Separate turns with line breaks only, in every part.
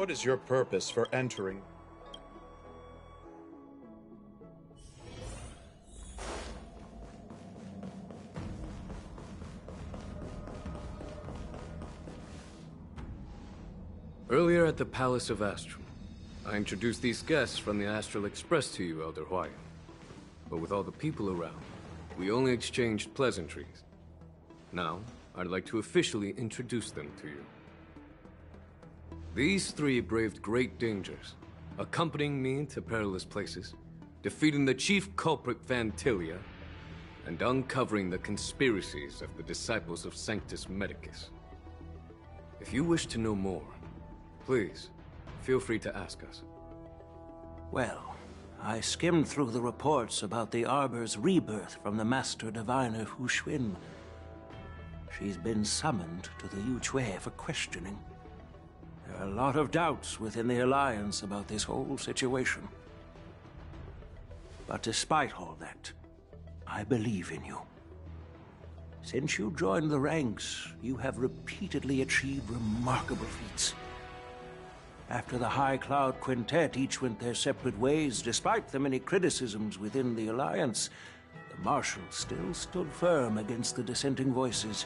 What is your purpose for entering?
Earlier at the Palace of Astral, I introduced these guests from the Astral Express to you, Elder Huayan. But with all the people around, we only exchanged pleasantries. Now, I'd like to officially introduce them to you. These three braved great dangers, accompanying me to perilous places, defeating the chief culprit Vantilia, and uncovering the conspiracies of the disciples of Sanctus Medicus. If you wish to know more, please, feel free to ask us.
Well, I skimmed through the reports about the Arbor's rebirth from the Master Diviner Hu Xuan. She's been summoned to the Yuchue for questioning. There are a lot of doubts within the Alliance about this whole situation. But despite all that, I believe in you. Since you joined the ranks, you have repeatedly achieved remarkable feats. After the High Cloud Quintet each went their separate ways, despite the many criticisms within the Alliance, the Marshal still stood firm against the dissenting voices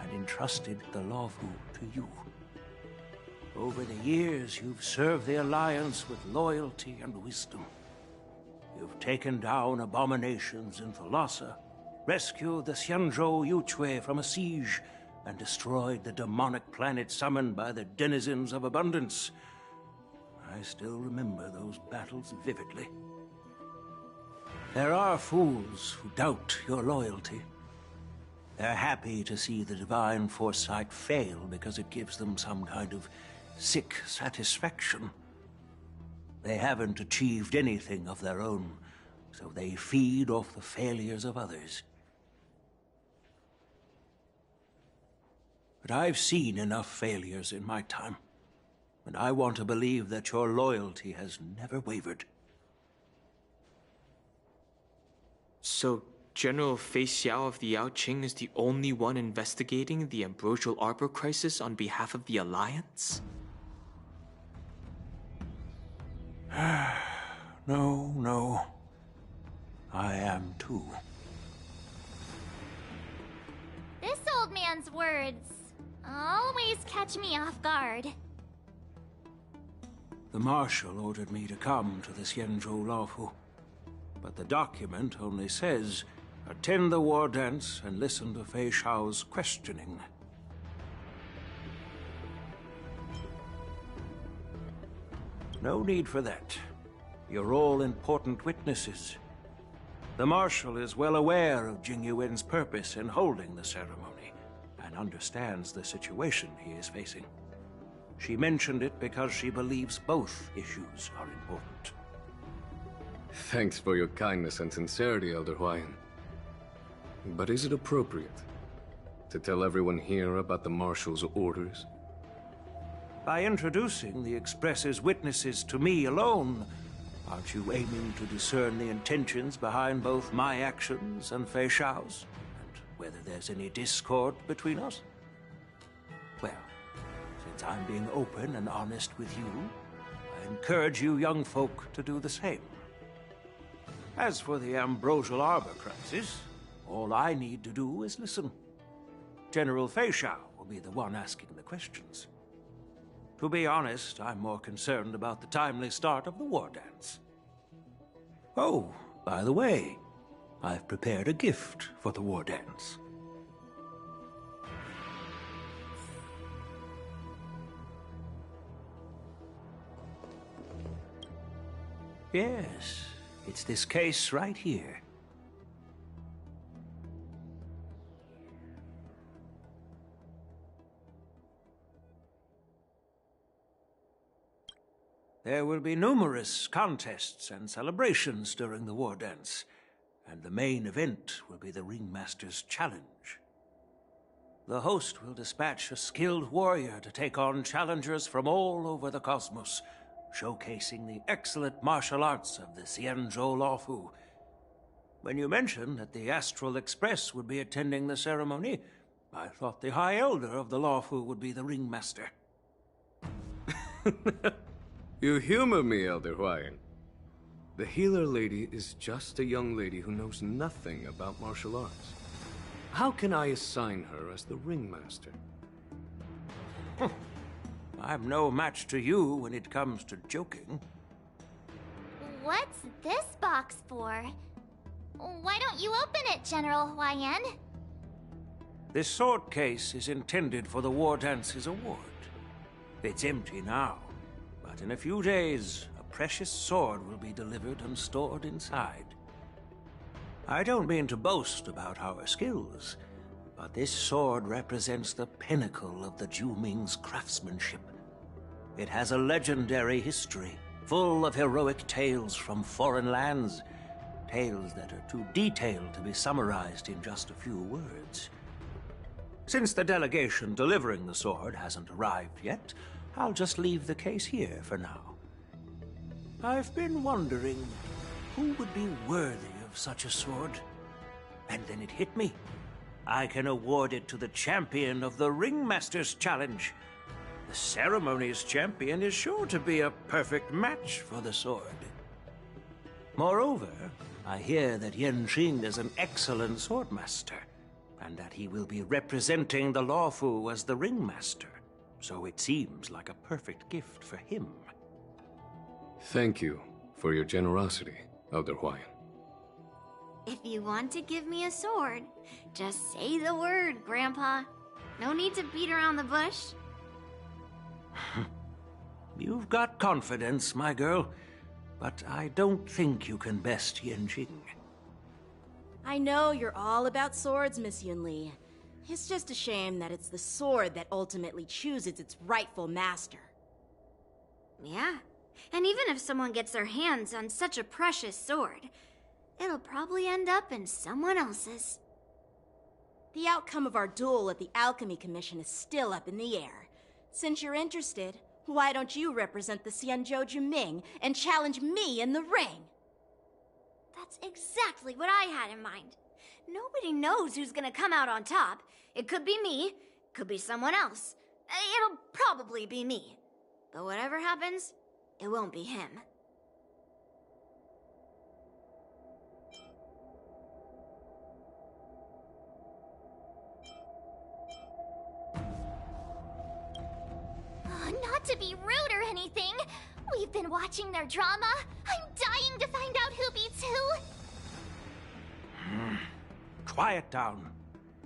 and entrusted the Luofu to you. Over the years, you've served the Alliance with loyalty and wisdom. You've taken down abominations in Thalassa, rescued the Xianzhou Yuchue from a siege, and destroyed the demonic planet summoned by the denizens of abundance. I still remember those battles vividly. There are fools who doubt your loyalty. They're happy to see the divine foresight fail because it gives them some kind of sick satisfaction. They haven't achieved anything of their own, so they feed off the failures of others. But I've seen enough failures in my time, and I want to believe that your loyalty has never wavered.
So, General Fei Xiao of the Yaoqing is the only one investigating the Ambrosial Arbor crisis on behalf of the Alliance?
No. I am too.
This old man's words always catch me off guard.
The Marshal ordered me to come to the Xianzhou Luofu, but the document only says, attend the war dance and listen to Fei Xiao's questioning. No need for that. You're all important witnesses. The Marshal is well aware of Jing Yuan's purpose in holding the ceremony, and understands the situation he is facing. She mentioned it because she believes both issues are important.
Thanks for your kindness and sincerity, Elder Huayan. But is it appropriate to tell everyone here about the Marshal's orders?
By introducing the Express's witnesses to me alone, aren't you aiming to discern the intentions behind both my actions and Fei Xiao's? And whether there's any discord between us? Well, since I'm being open and honest with you, I encourage you young folk to do the same. As for the Ambrosial Arbor crisis, all I need to do is listen. General Fei Xiao will be the one asking the questions. To be honest, I'm more concerned about the timely start of the war dance. Oh, by the way, I've prepared a gift for the war dance. Yes, it's this case right here. There will be numerous contests and celebrations during the war dance, and the main event will be the Ringmaster's Challenge. The host will dispatch a skilled warrior to take on challengers from all over the cosmos, showcasing the excellent martial arts of the Xianzhou Luofu. When you mentioned that the Astral Express would be attending the ceremony, I thought the High Elder of the Luofu would be the Ringmaster.
You humor me, Elder Huayan. The healer lady is just a young lady who knows nothing about martial arts. How can I assign her as the ringmaster?
I'm no match to you when it comes to joking.
What's this box for? Why don't you open it, General Huayan?
This sword case is intended for the Wardance's award. It's empty now, but in a few days, a precious sword will be delivered and stored inside. I don't mean to boast about our skills, but this sword represents the pinnacle of the Zhuming's craftsmanship. It has a legendary history, full of heroic tales from foreign lands, tales that are too detailed to be summarized in just a few words. Since the delegation delivering the sword hasn't arrived yet, I'll just leave the case here for now. I've been wondering who would be worthy of such a sword. And then it hit me. I can award it to the champion of the Ringmaster's Challenge. The ceremony's champion is sure to be a perfect match for the sword. Moreover, I hear that Yanqing is an excellent swordmaster, and that he will be representing the Lawfu as the Ringmaster, so it seems like a perfect gift for him.
Thank you for your generosity, Elder Huayan.
If you want to give me a sword, just say the word, Grandpa. No need to beat around the bush.
You've got confidence, my girl, but I don't think you can best Yanqing.
I know you're all about swords, Miss Yunli. It's just a shame that it's the sword that ultimately chooses its rightful master.
Yeah, and even if someone gets their hands on such a precious sword, it'll probably end up in someone else's.
The outcome of our duel at the Alchemy Commission is still up in the air. Since you're interested, why don't you represent the Xianzhou Juming and challenge me in the ring?
That's exactly what I had in mind. Nobody knows who's gonna come out on top. It could be me, could be someone else. It'll probably be me. But whatever happens, it won't be him.
Not to be rude or anything. We've been watching their drama. I'm dying to find out who beats who.
Quiet down.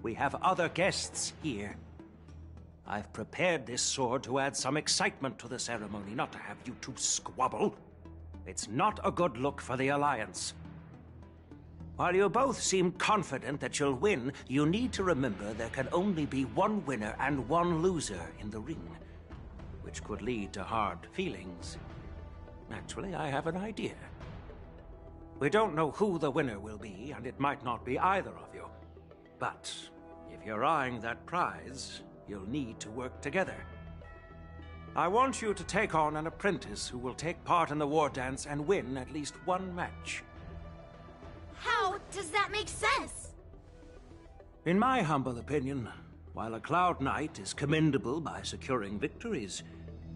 We have other guests here. I've prepared this sword to add some excitement to the ceremony, not to have you two squabble. It's not a good look for the Alliance. While you both seem confident that you'll win, you need to remember there can only be one winner and one loser in the ring, which could lead to hard feelings. Naturally, I have an idea. We don't know who the winner will be, and it might not be either of you. But if you're eyeing that prize, you'll need to work together. I want you to take on an apprentice who will take part in the war dance and win at least one match.
How does that make sense?
In my humble opinion, while a Cloud Knight is commendable by securing victories,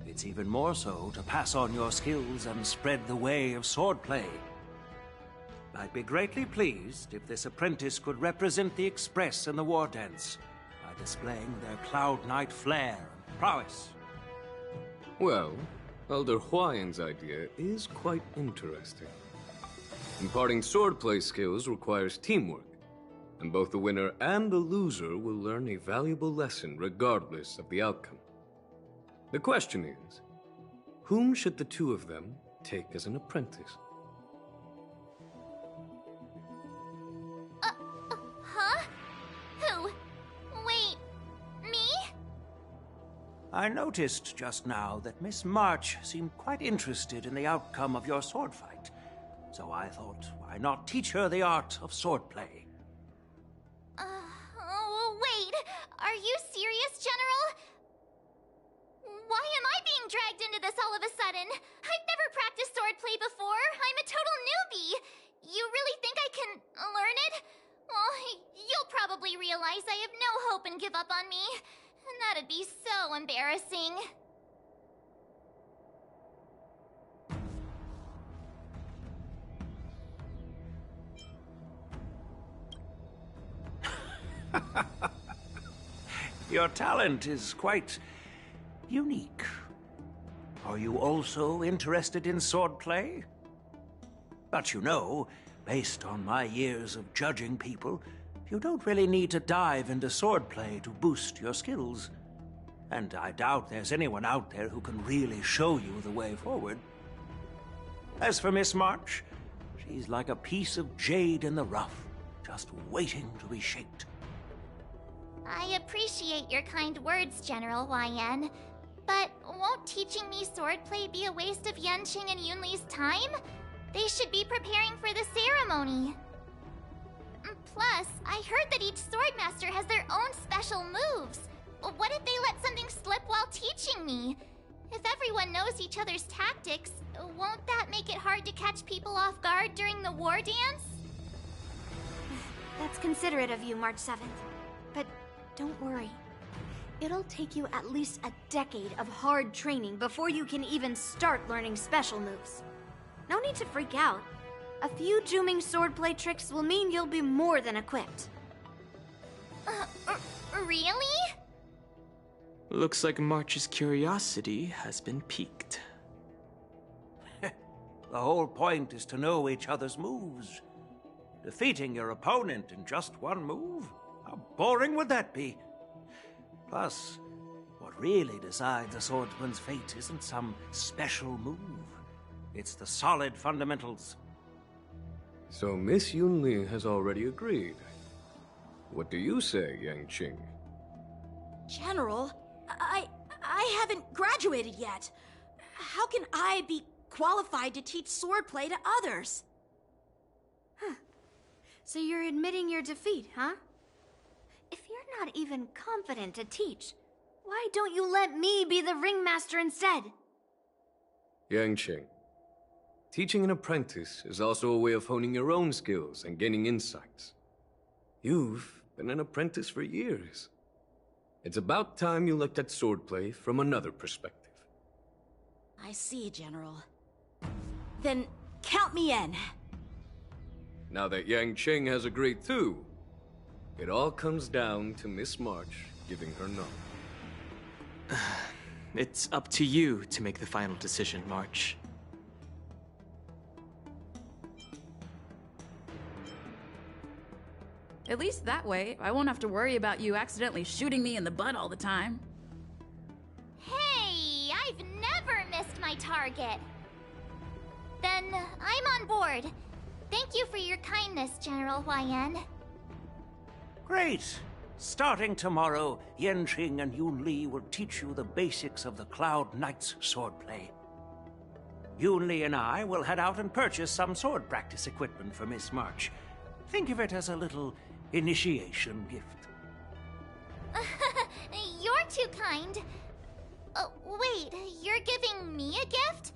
it's even more so to pass on your skills and spread the way of swordplay. I'd be greatly pleased if this apprentice could represent the Express in the war dance by displaying their Cloud Knight flair and prowess.
Well, Elder Huayan's idea is quite interesting. Imparting swordplay skills requires teamwork, and both the winner and the loser will learn a valuable lesson regardless of the outcome. The question is, whom should the two of them take as an apprentice?
Huh? Who? Wait, me?
I noticed just now that Miss March seemed quite interested in the outcome of your sword fight. So I thought, why not teach her the art of swordplay?
Wait. Are you serious, General? Why am I being dragged into this all of a sudden? I've never practiced swordplay before. I'm a total newbie. You really think I can learn it? Well, you'll probably realize I have no hope and give up on me. And that'd be so embarrassing.
Your talent is quite unique. Are you also interested in swordplay? But you know, based on my years of judging people, you don't really need to dive into swordplay to boost your skills. And I doubt there's anyone out there who can really show you the way forward. As for Miss March, she's like a piece of jade in the rough, just waiting to be shaped.
I appreciate your kind words, General YN. But won't teaching me swordplay be a waste of Yanqing and Yunli's time? They should be preparing for the ceremony. Plus, I heard that each swordmaster has their own special moves. What if they let something slip while teaching me? If everyone knows each other's tactics, won't that make it hard to catch people off guard during the war dance?
That's considerate of you, March 7th. But don't worry. It'll take you at least a decade of hard training before you can even start learning special moves. No need to freak out. A few Juming swordplay tricks will mean you'll be more than equipped.
Really?
Looks like March's curiosity has been piqued.
The whole point is to know each other's moves. Defeating your opponent in just one move? How boring would that be? Plus, what really decides a swordsman's fate isn't some special move. It's the solid fundamentals.
So Miss Yunli has already agreed. What do you say, Yanqing?
General, I haven't graduated yet. How can I be qualified to teach swordplay to others?
So you're admitting your defeat, huh? If you're not even confident to teach, why don't you let me be the ringmaster instead?
Yanqing, teaching an apprentice is also a way of honing your own skills and gaining insights. You've been an apprentice for years. It's about time you looked at swordplay from another perspective.
I see, General. Then count me in.
Now that Yanqing has agreed too, it all comes down to Miss March giving her nod.
It's up to you to make the final decision, March.
At least that way, I won't have to worry about you accidentally shooting me in the butt all the time.
Hey, I've never missed my target. Then I'm on board. Thank you for your kindness, General YN.
Great! Starting tomorrow, Yanqing and Yunli will teach you the basics of the Cloud Knight's swordplay. Yunli and I will head out and purchase some sword practice equipment for Miss March. Think of it as a little initiation gift.
You're too kind. Wait, you're giving me a gift?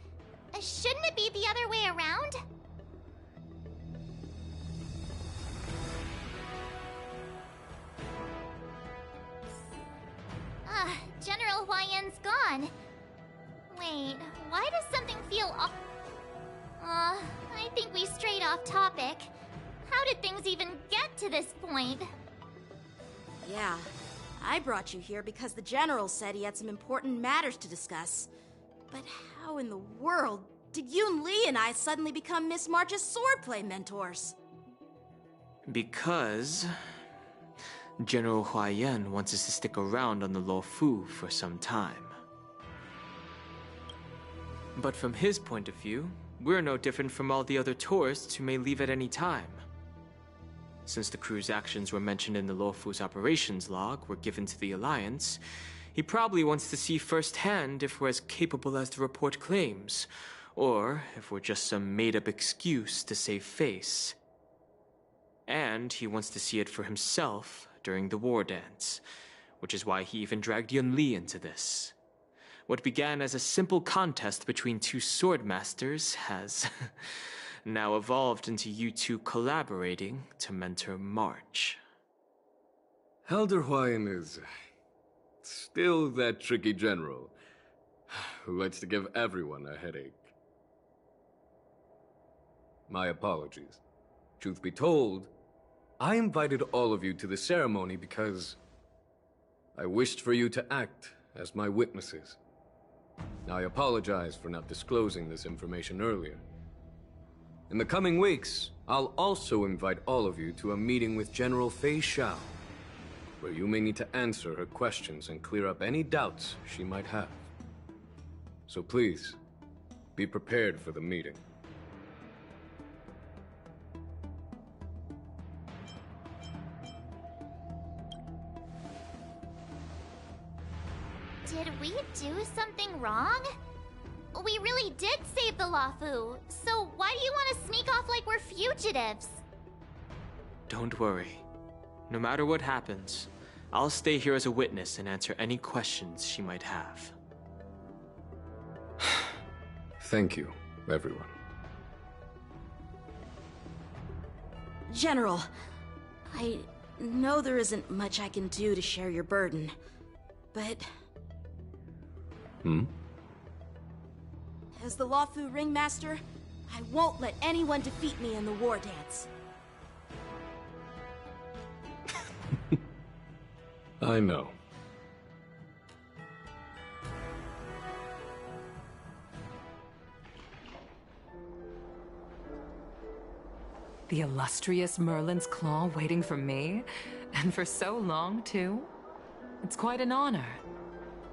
Shouldn't it be the other way around? General YN's gone. Wait, why does something feel off? I think we strayed off topic. How did things even get to this point?
Yeah, I brought you here because the General said he had some important matters to discuss. But how in the world did Yun Li and I suddenly become Miss March's swordplay mentors?
Because General Huaiyan wants us to stick around on the Luofu for some time. But from his point of view, we're no different from all the other tourists who may leave at any time. Since the crew's actions were mentioned in the Luofu's operations log were given to the Alliance, he probably wants to see firsthand if we're as capable as the report claims, or if we're just some made-up excuse to save face. And he wants to see it for himself during the war dance, which is why he even dragged Yun Li into this. What began as a simple contest between two swordmasters has now evolved into you two collaborating to mentor March.
Elder Huayan is still that tricky general who likes to give everyone a headache. My apologies. Truth be told, I invited all of you to the ceremony because I wished for you to act as my witnesses. Now, I apologize for not disclosing this information earlier. In the coming weeks, I'll also invite all of you to a meeting with General Fei Xiao, where you may need to answer her questions and clear up any doubts she might have. So please, be prepared for the meeting.
Did we do something wrong? We really did save the Luofu, so why do you want to sneak off like we're fugitives?
Don't worry. No matter what happens, I'll stay here as a witness and answer any questions she might have.
Thank you, everyone.
General, I know there isn't much I can do to share your burden, but... As the Luofu Ringmaster, I won't let anyone defeat me in the war dance.
I know.
The illustrious Merlin's Claw waiting for me? And for so long, too? It's quite an honor.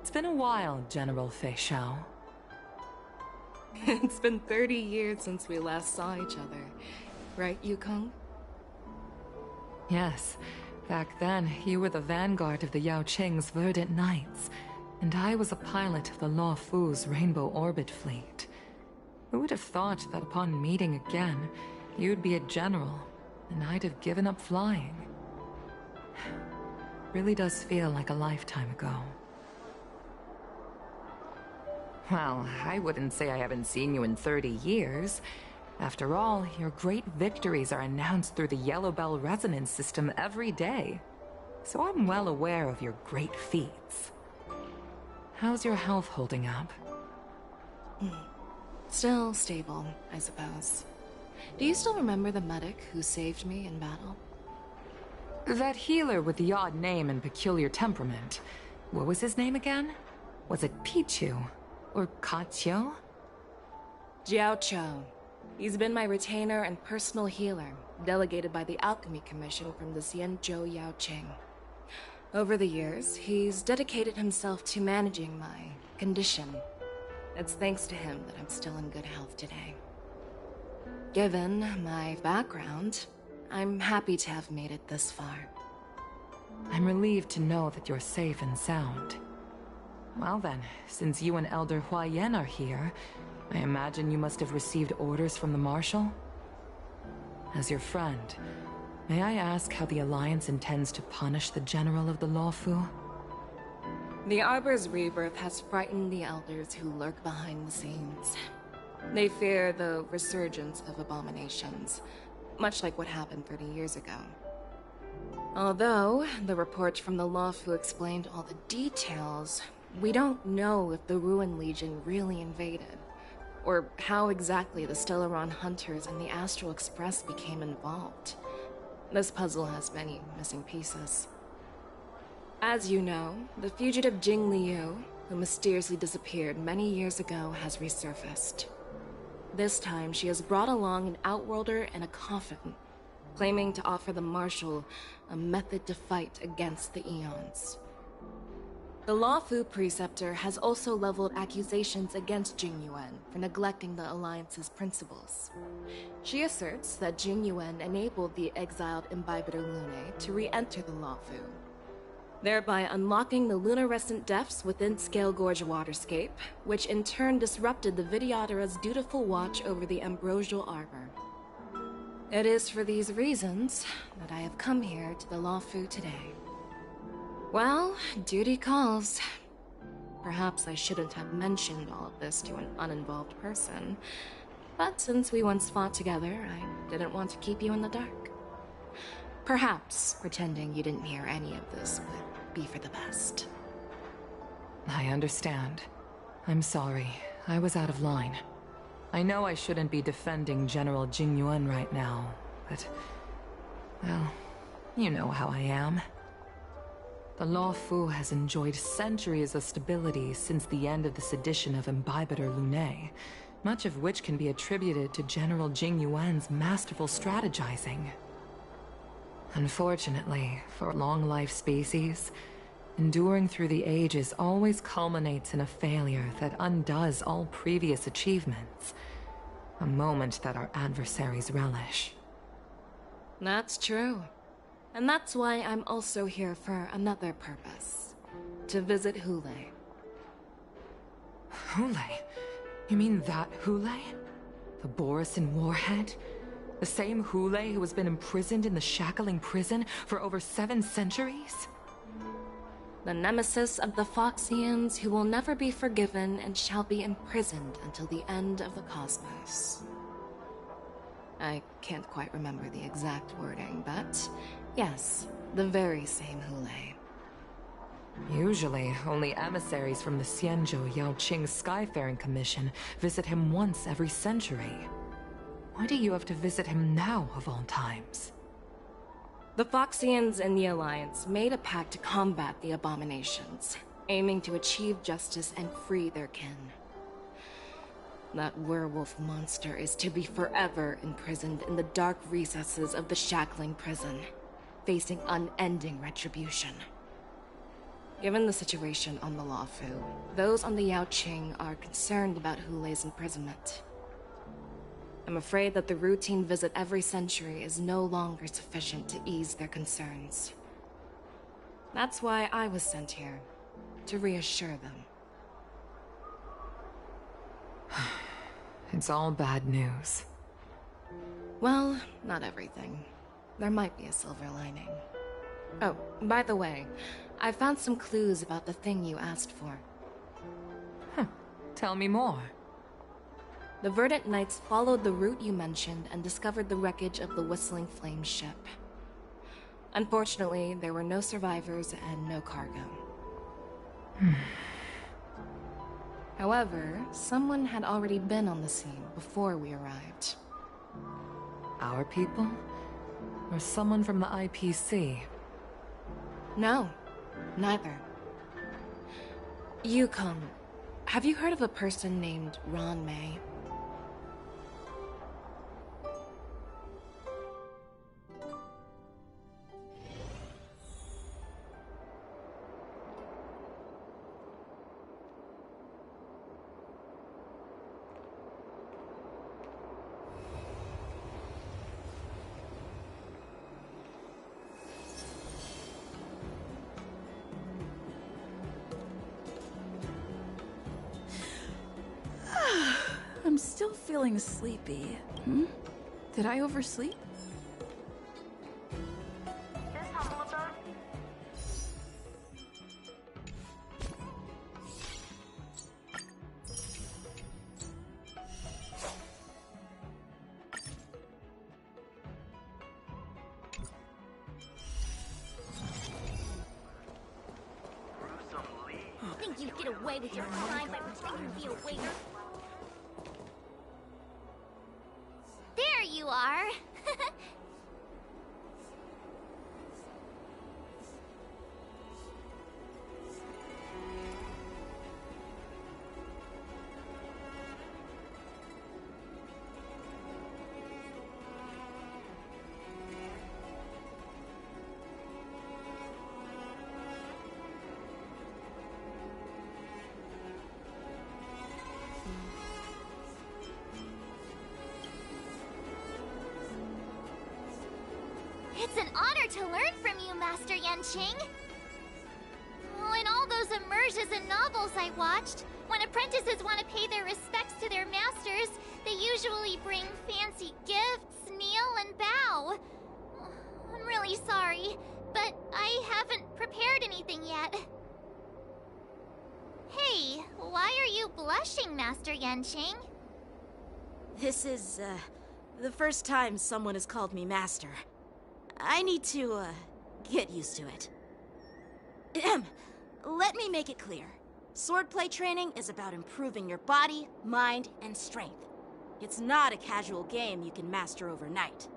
It's been a while, General Fei Xiao.
It's been 30 years since we last saw each other. Right, Yukong?
Yes. Back then, you were the vanguard of the Yao Qing's Verdant Knights, and I was a pilot of the Luofu's Rainbow Orbit Fleet. Who would have thought that upon meeting again, you'd be a general, and I'd have given up flying? Really does feel like a lifetime ago. Well, I wouldn't say I haven't seen you in 30 years. After all, your great victories are announced through the Yellow Bell resonance system every day. So I'm well aware of your great feats. How's your health holding up?
Still stable, I suppose. Do you still remember the medic who saved me in battle?
That healer with the odd name and peculiar temperament. What was his name again? Was it Pichu? Or Kachio?
Jiao Cho. He's been my retainer and personal healer, delegated by the Alchemy Commission from the Xianzhou Yao Qing. Over the years, he's dedicated himself to managing my condition. It's thanks to him that I'm still in good health today. Given my background, I'm happy to have made it this far.
I'm relieved to know that you're safe and sound. Well then, since you and Elder Huayan are here, I imagine you must have received orders from the Marshal? As your friend, may I ask how the Alliance intends to punish the General of the Luofu?
The Arbor's rebirth has frightened the elders who lurk behind the scenes. They fear the resurgence of abominations, much like what happened 30 years ago. Although the report from the Luofu explained all the details, we don't know if the Ruin Legion really invaded, or how exactly the Stellaron Hunters and the Astral Express became involved. This puzzle has many missing pieces. As you know, the fugitive Jing Liu, who mysteriously disappeared many years ago, has resurfaced. This time, she has brought along an Outworlder and a coffin, claiming to offer the Marshal a method to fight against the Eons. The Luofu Preceptor has also leveled accusations against Jing Yuan for neglecting the Alliance's principles. She asserts that Jing Yuan enabled the exiled Imbibitor Lunae to re-enter the Luofu, thereby unlocking the lunarescent depths within Scale Gorge Waterscape, which in turn disrupted the Vidyadhara's dutiful watch over the Ambrosial Arbor. It is for these reasons that I have come here to the Luofu today. Well, duty calls. Perhaps I shouldn't have mentioned all of this to an uninvolved person, but since we once fought together, I didn't want to keep you in the dark. Perhaps pretending you didn't hear any of this would be for the best.
I understand. I'm sorry. I was out of line. I know I shouldn't be defending General Jing Yuan right now, but... well, You know how I am. The Luofu has enjoyed centuries of stability since the end of the sedition of Imbibitor Lunae, much of which can be attributed to General Jing Yuan's masterful strategizing. Unfortunately, for long-life species, enduring through the ages always culminates in a failure that undoes all previous achievements. A moment that our adversaries relish.
That's true. And that's why I'm also here for another purpose. To visit Hule.
Hule? You mean that Hule? The Borisin warhead? The same Hule who has been imprisoned in the shackling prison for over 7 centuries?
The nemesis of the Foxians who will never be forgiven and shall be imprisoned until the end of the cosmos. I can't quite remember the exact wording, but yes, the very same Hule.
Usually, only emissaries from the Xianzhou Yaoqing Skyfaring Commission visit him once every century. Why do you have to visit him now, of all times?
The Foxians and the Alliance made a pact to combat the abominations, aiming to achieve justice and free their kin. That werewolf monster is to be forever imprisoned in the dark recesses of the shackling prison, facing unending retribution. Given the situation on the Luofu, those on the Yaoqing are concerned about Hule's imprisonment. I'm afraid that the routine visit every century is no longer sufficient to ease their concerns. That's why I was sent here, to reassure them.
It's all bad news.
Well, not everything. There might be a silver lining. Oh, by the way, I found some clues about the thing you asked for.
Tell me more.
The Verdant Knights followed the route you mentioned and discovered the wreckage of the Whistling Flame ship. Unfortunately, there were no survivors and no cargo. However, someone had already been on the scene before we arrived.
Our people? Or someone from the IPC?
No, neither. Yukon, have you heard of a person named Ron May?
I'm still feeling sleepy. Did I oversleep?
Think you'd get away with your crime by pretending to be a waiter? There you are! It's an honor to learn from you, Master Yanqing. Oh, in all those immersions and novels I watched, when apprentices want to pay their respects to their masters, they usually bring fancy gifts, kneel, and bow. I'm really sorry, but I haven't prepared anything yet. Hey, why are you blushing, Master Yanqing?
This is, the first time someone has called me Master. I need to, get used to it. Let me make it clear. Swordplay training is about improving your body, mind, and strength. It's not a casual game you can master overnight.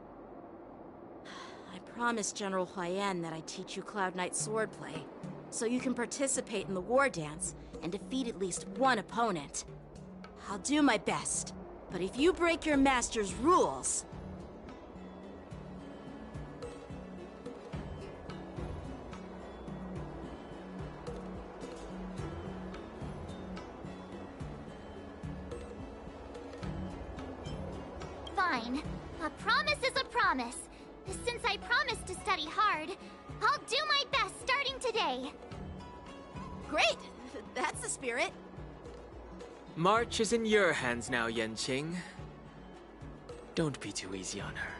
I promised General Huayan that I'd teach you Cloud Knight swordplay, so you can participate in the war dance and defeat at least one opponent. I'll do my best, but if you break your master's rules...
Fine. A promise is a promise. Since I promised to study hard, I'll do my best starting today.
Great! That's the spirit.
March is in your hands now, Yanqing. Don't be too easy on her.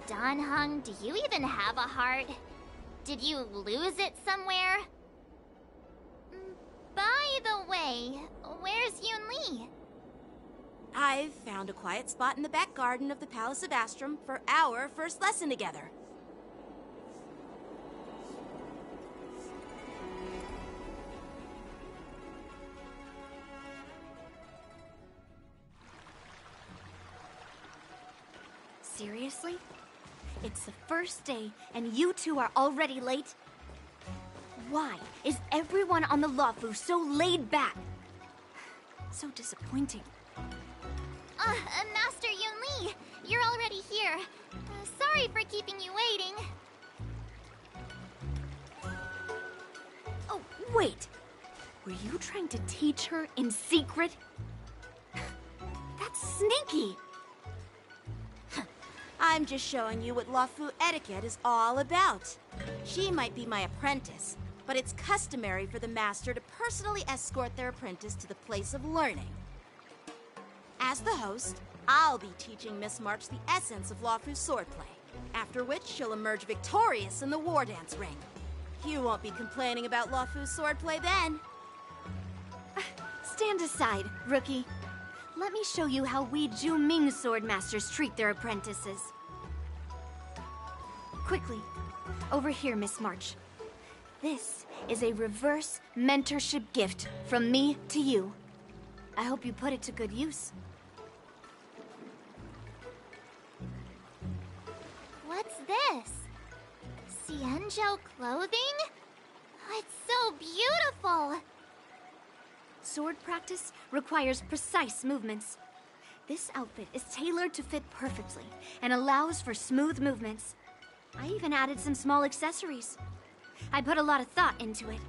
Dan Heng, do you even have a heart? Did you lose it somewhere? By the way, where's Yun Li?
I've found a quiet spot in the back garden of the Palace of Astrum for our first lesson together.
Seriously? It's the first day and you two are already late? Why is everyone on the Luofu so laid back? So disappointing.
Master Yun Li, you're already here. Sorry for keeping you waiting.
Oh, wait. Were you trying to teach her in secret? That's sneaky.
I'm just showing you what Luofu etiquette is all about. She might be my apprentice, but it's customary for the master to personally escort their apprentice to the place of learning. As the host, I'll be teaching Miss March the essence of Luofu's swordplay, after which she'll emerge victorious in the war dance ring. You won't be complaining about Luofu's swordplay then.
Stand aside, rookie. Let me show you how we Zhu-Ming swordmasters treat their apprentices. Quickly, over here, Miss March. This is a reverse mentorship gift from me to you. I hope you put it to good use.
What's this? Xianzhou clothing? It's so beautiful!
Sword practice requires precise movements. This outfit is tailored to fit perfectly and allows for smooth movements. I even added some small accessories. I put a lot of thought into it.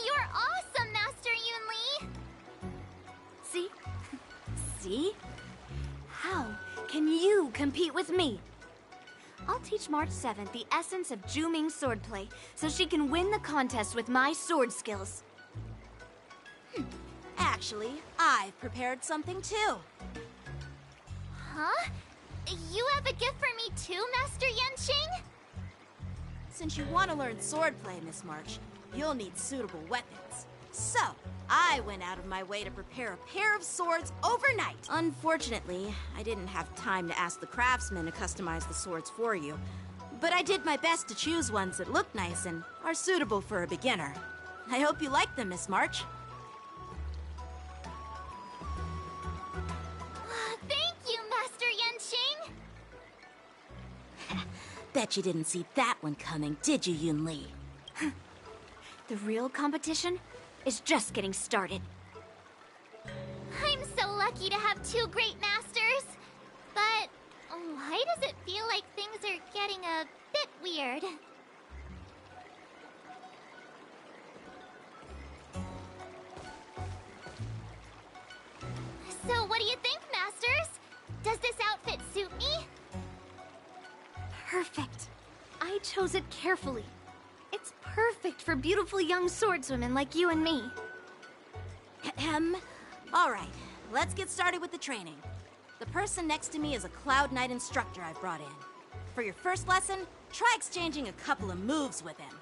You're awesome, Master Yun Li!
See? See? How can you compete with me? I'll teach March 7th the essence of Zhu-Ming swordplay so she can win the contest with my sword skills.
Actually, I've prepared something too.
Huh? You have a gift for me too, Master Yanqing?
Since you want to learn swordplay, Miss March, you'll need suitable weapons. So, I went out of my way to prepare a pair of swords overnight. Unfortunately, I didn't have time to ask the craftsman to customize the swords for you. But I did my best to choose ones that look nice and are suitable for a beginner. I hope you like them, Miss March.
Thank you, Master Yanqing!
Bet you didn't see that one coming, did you, Yun Li?
The real competition is just getting started.
I'm so lucky to have two great masters. But why does it feel like things are getting a bit weird? So what do you think, Masters? Does this outfit suit me?
Perfect. I chose it carefully. It's perfect for beautiful young swordswomen like you and me.
All right, let's get started with the training. The person next to me is a Cloud Knight instructor I've brought in. For your first lesson, try exchanging a couple of moves with him.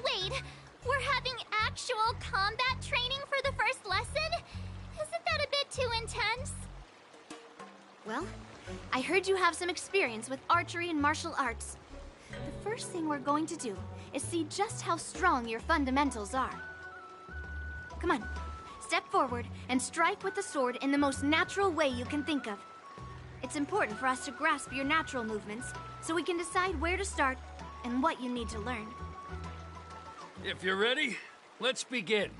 Wait. We're having actual combat training for the first lesson? Isn't that a bit too intense?
Well, I heard you have some experience with archery and martial arts. The first thing we're going to do is see just how strong your fundamentals are. Come on, step forward and strike with the sword in the most natural way you can think of. It's important for us to grasp your natural movements so we can decide where to start and what you need to learn.
If you're ready, let's begin.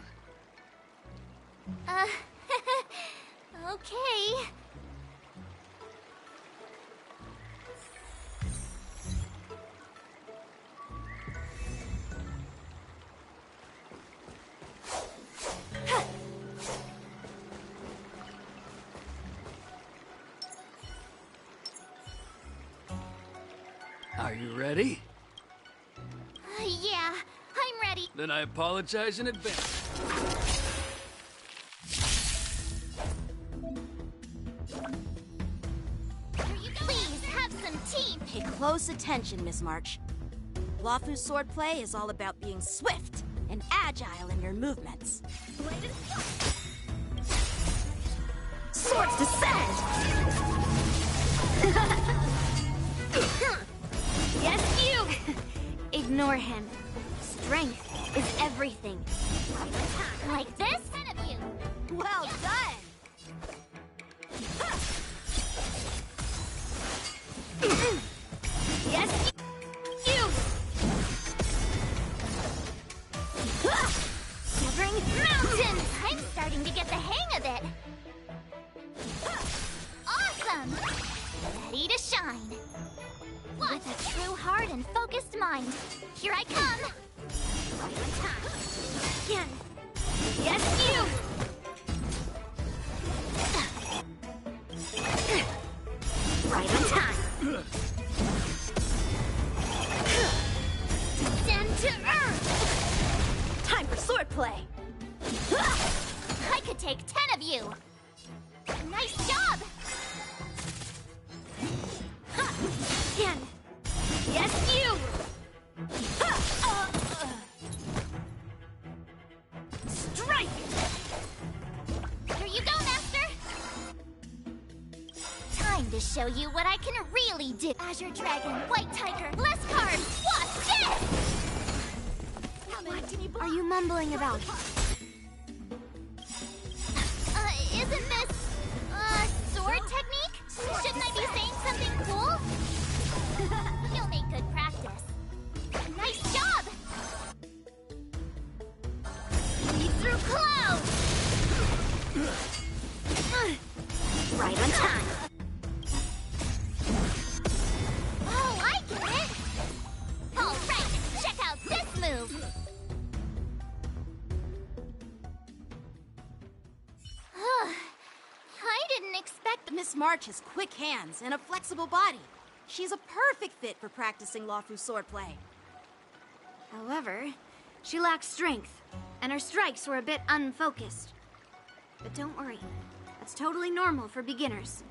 Okay.
Are you ready?
Yeah, I'm ready.
Then I apologize in advance.
Please have some tea.
Pay close attention, Miss March. Lawfu swordplay is all about being swift and agile in your movements.
Swords descend! Yes, you! Ignore him. Strength is everything.
Like this? 10 of you.
Well done!
Yes, you!
Severing mountains! I'm starting to get the hang of it. Awesome! Ready to shine. With a true heart and focused mind. Here I come. Right on time.
Again. Yes, you! Right on time.
Descend to earth!
Time for swordplay.
I could take 10 of you. Nice job!
Again. Yes, you! Strike!
Here you go, Master! Time to show you what I can really do. Azure Dragon, White Tiger, less cards, watch this!
Are you mumbling about?
Isn't this, sword technique? Shouldn't I be saying something cool? You'll make good practice. Nice job! Lead through clouds!
Right on time.
Oh, I get it! Alright, check out this move! I didn't expect...
Miss March has quick hands and a flexible body. She's a perfect fit for practicing Lawfu swordplay.
However, she lacks strength, and her strikes were a bit unfocused. But don't worry, that's totally normal for beginners.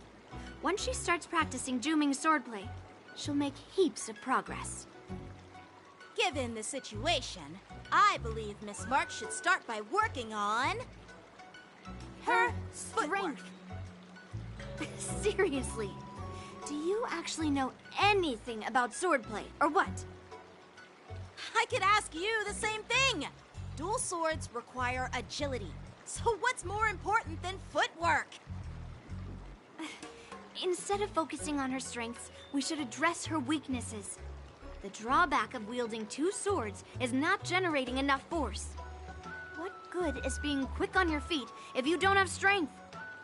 Once she starts practicing Juming swordplay, she'll make heaps of progress.
Given the situation, I believe Miss March should start by working on her footwork.
Seriously, do you actually know anything about swordplay, or what?
I could ask you the same thing. Dual swords require agility. So what's more important than footwork?
Instead of focusing on her strengths, we should address her weaknesses. The drawback of wielding two swords is not generating enough force. What good is being quick on your feet if you don't have strength?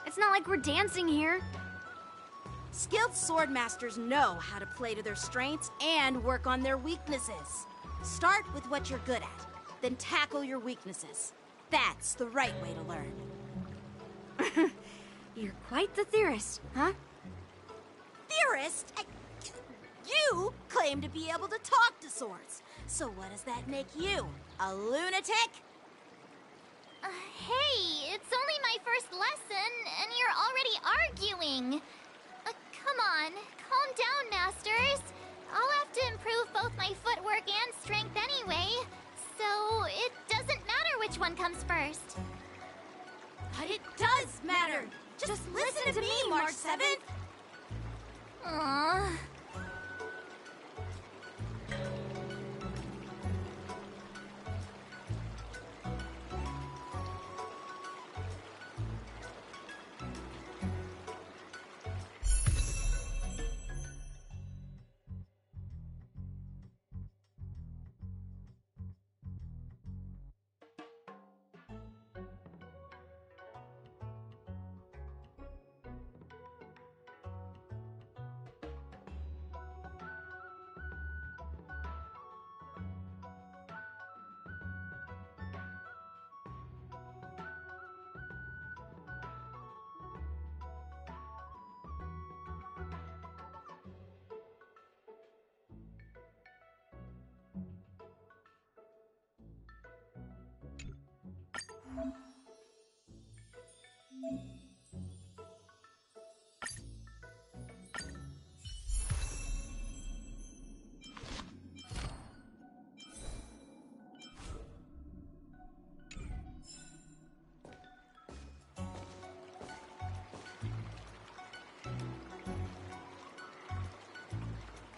It's not like we're dancing here.
Skilled sword masters know how to play to their strengths and work on their weaknesses. Start with what you're good at, then tackle your weaknesses. That's the right way to learn.
You're quite the theorist, huh?
Theorist? You claim to be able to talk to swords. So what does that make you? A lunatic?
Hey, it's only my first lesson, and you're already arguing. Come on, calm down, Masters. I'll have to improve both my footwork and strength anyway, so it doesn't matter which one comes first.
But it does matter. Just listen to me, March 7th.
Aww.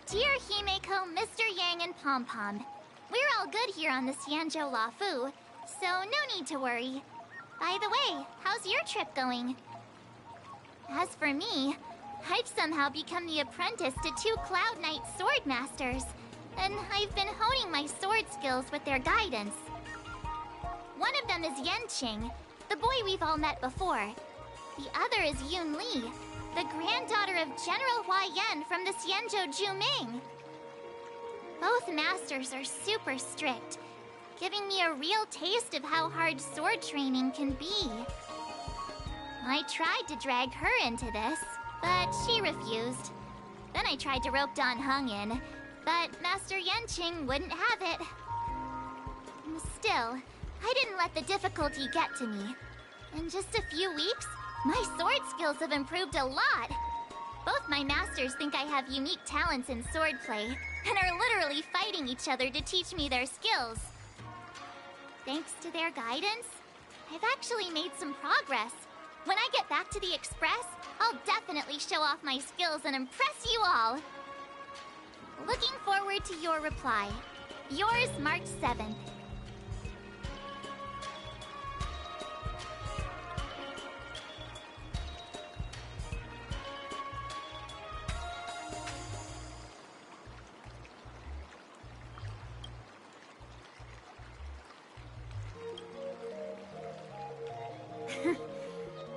Dear Himeko, Mr. Yang, and Pom Pom, we're all good here on the Xianzhou Lafu, so no need to worry. By the way, how's your trip going? As for me, I've somehow become the apprentice to 2 Cloud Knight sword masters, and I've been honing my sword skills with their guidance. One of them is Yanqing, the boy we've all met before. The other is Yun Li, the granddaughter of General Hua Yan from the Xianzhou Juming. Both masters are super strict, giving me a real taste of how hard sword training can be. I tried to drag her into this, but she refused. Then I tried to rope Dan Heng in, but Master Yanqing wouldn't have it. Still, I didn't let the difficulty get to me. In just a few weeks, my sword skills have improved a lot. Both my masters think I have unique talents in swordplay, and are literally fighting each other to teach me their skills. Thanks to their guidance, I've actually made some progress. When I get back to the Express, I'll definitely show off my skills and impress you all. Looking forward to your reply. Yours, March 7th.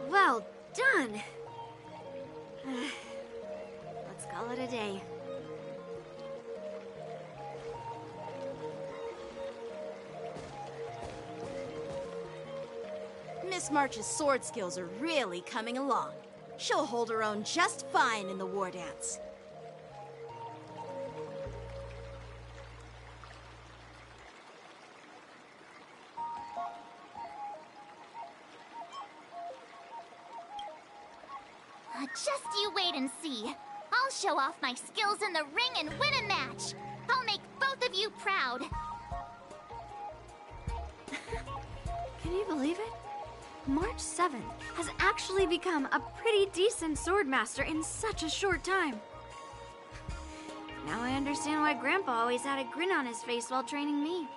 Well done. Let's call it a day.
Miss March's sword skills are really coming along. She'll hold her own just fine in the war dance.
Just you wait and see. I'll show off my skills in the ring and win a match. I'll make both of you proud.
Can you believe it? March 7th has actually become a pretty decent swordmaster in such a short time. Now I understand why Grandpa always had a grin on his face while training me.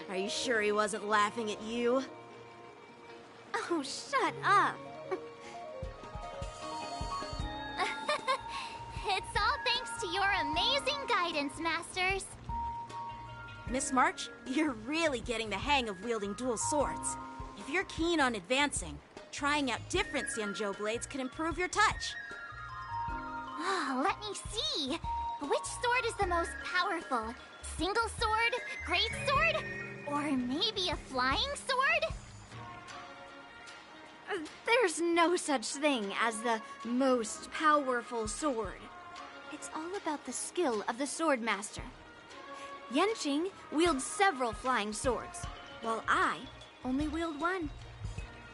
Are you sure he wasn't laughing at you?
Oh, shut up.
It's all thanks to your amazing guidance, Masters.
Miss March, you're really getting the hang of wielding dual swords. If you're keen on advancing, trying out different Xianzhou blades could improve your touch.
Oh, let me see. Which sword is the most powerful? Single sword? Great sword? Or maybe a flying sword?
There's no such thing as the most powerful sword. It's all about the skill of the swordmaster. Yanqing wields several flying swords, while I only wield one.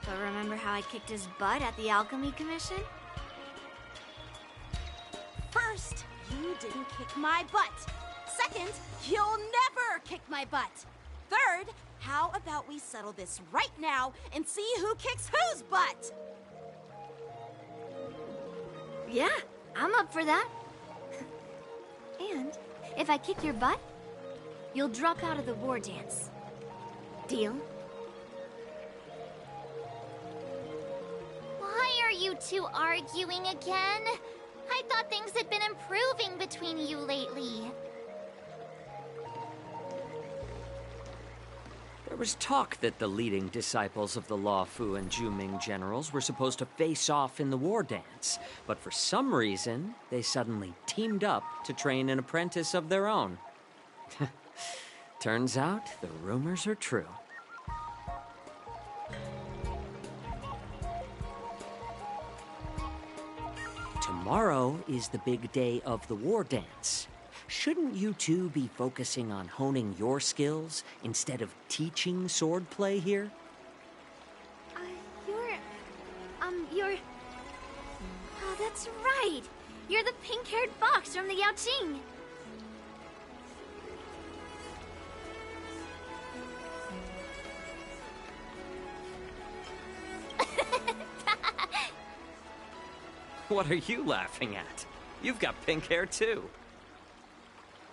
But remember how I kicked his butt at the Alchemy Commission?
First, you didn't kick my butt. Second, you'll never kick my butt. Third, how about we settle this right now and see who kicks whose butt?
Yeah, I'm up for that. And if I kick your butt, you'll drop out of the war dance. Deal?
Why are you two arguing again? I thought things had been improving between you lately.
There was talk that the leading disciples of the Luofu and Juming generals were supposed to face off in the war dance, but for some reason, they suddenly teamed up to train an apprentice of their own. Turns out, the rumors are true. Tomorrow is the big day of the war dance. Shouldn't you two be focusing on honing your skills instead of teaching swordplay here?
You're... Oh, that's right! You're the pink-haired fox from the Yaoqing!
What are you laughing at? You've got pink hair, too.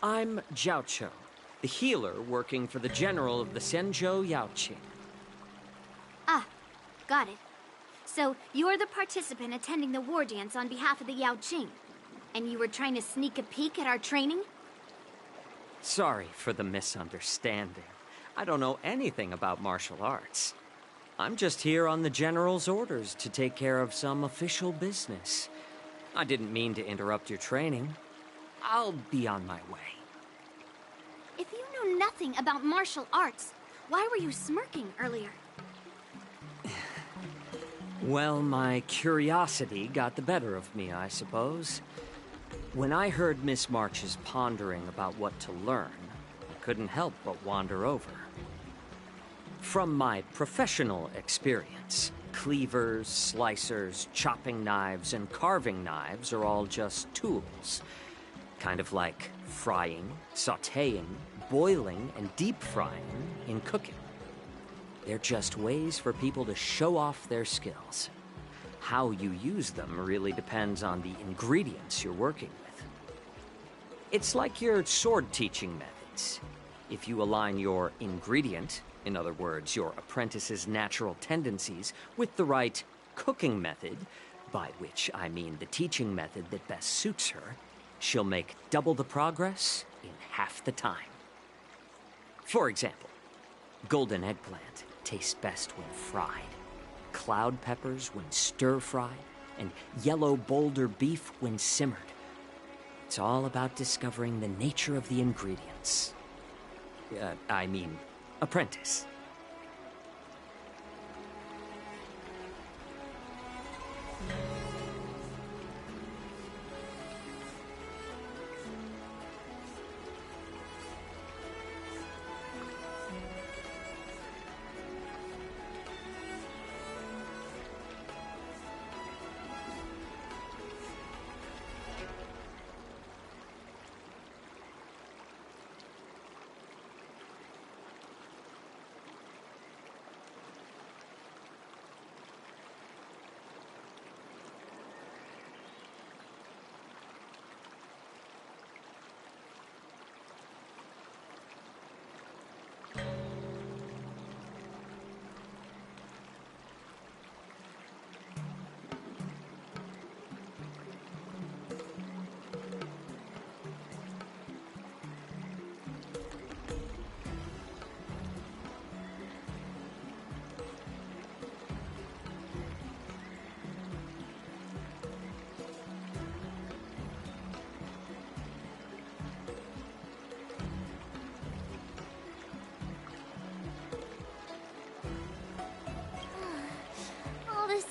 I'm Jiaoqiu, the healer working for the general of the Senjo Yaoqing.
Ah, got it. So, you're the participant attending the war dance on behalf of the Yaoqing. And you were trying to sneak a peek at our training?
Sorry for the misunderstanding. I don't know anything about martial arts. I'm just here on the general's orders to take care of some official business. I didn't mean to interrupt your training. I'll be on my way.
If you know nothing about martial arts, why were you smirking earlier?
Well, my curiosity got the better of me, I suppose. When I heard Miss March's pondering about what to learn, I couldn't help but wander over. From my professional experience, cleavers, slicers, chopping knives, and carving knives are all just tools. Kind of like frying, sautéing, boiling, and deep frying in cooking. They're just ways for people to show off their skills. How you use them really depends on the ingredients you're working with. It's like your sword teaching methods. If you align your ingredient, in other words, your apprentice's natural tendencies, with the right cooking method, by which I mean the teaching method that best suits her, she'll make double the progress in half the time. For example, golden eggplant tastes best when fried, cloud peppers when stir-fried, and yellow boulder beef when simmered. It's all about discovering the nature of the ingredients. Apprentice.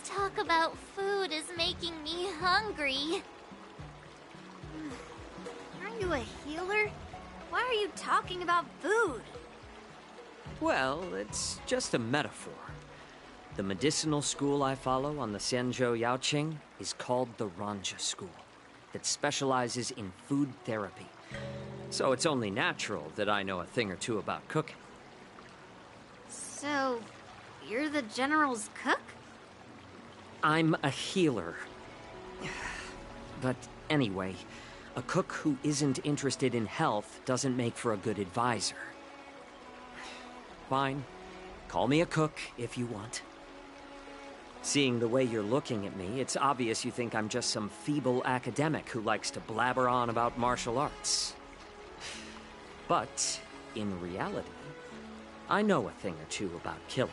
Talk about food is making me hungry.
Aren't you a healer? Why are you talking about food?
Well, it's just a metaphor. The medicinal school I follow on the Senjo Yaoqing is called the Ranja School, that specializes in food therapy. So it's only natural that I know a thing or two about cooking.
So, you're the general's cook?
I'm a healer. But anyway, a cook who isn't interested in health doesn't make for a good advisor. Fine. Call me a cook if you want. Seeing the way you're looking at me, it's obvious you think I'm just some feeble academic who likes to blabber on about martial arts. But, in reality, I know a thing or two about killing.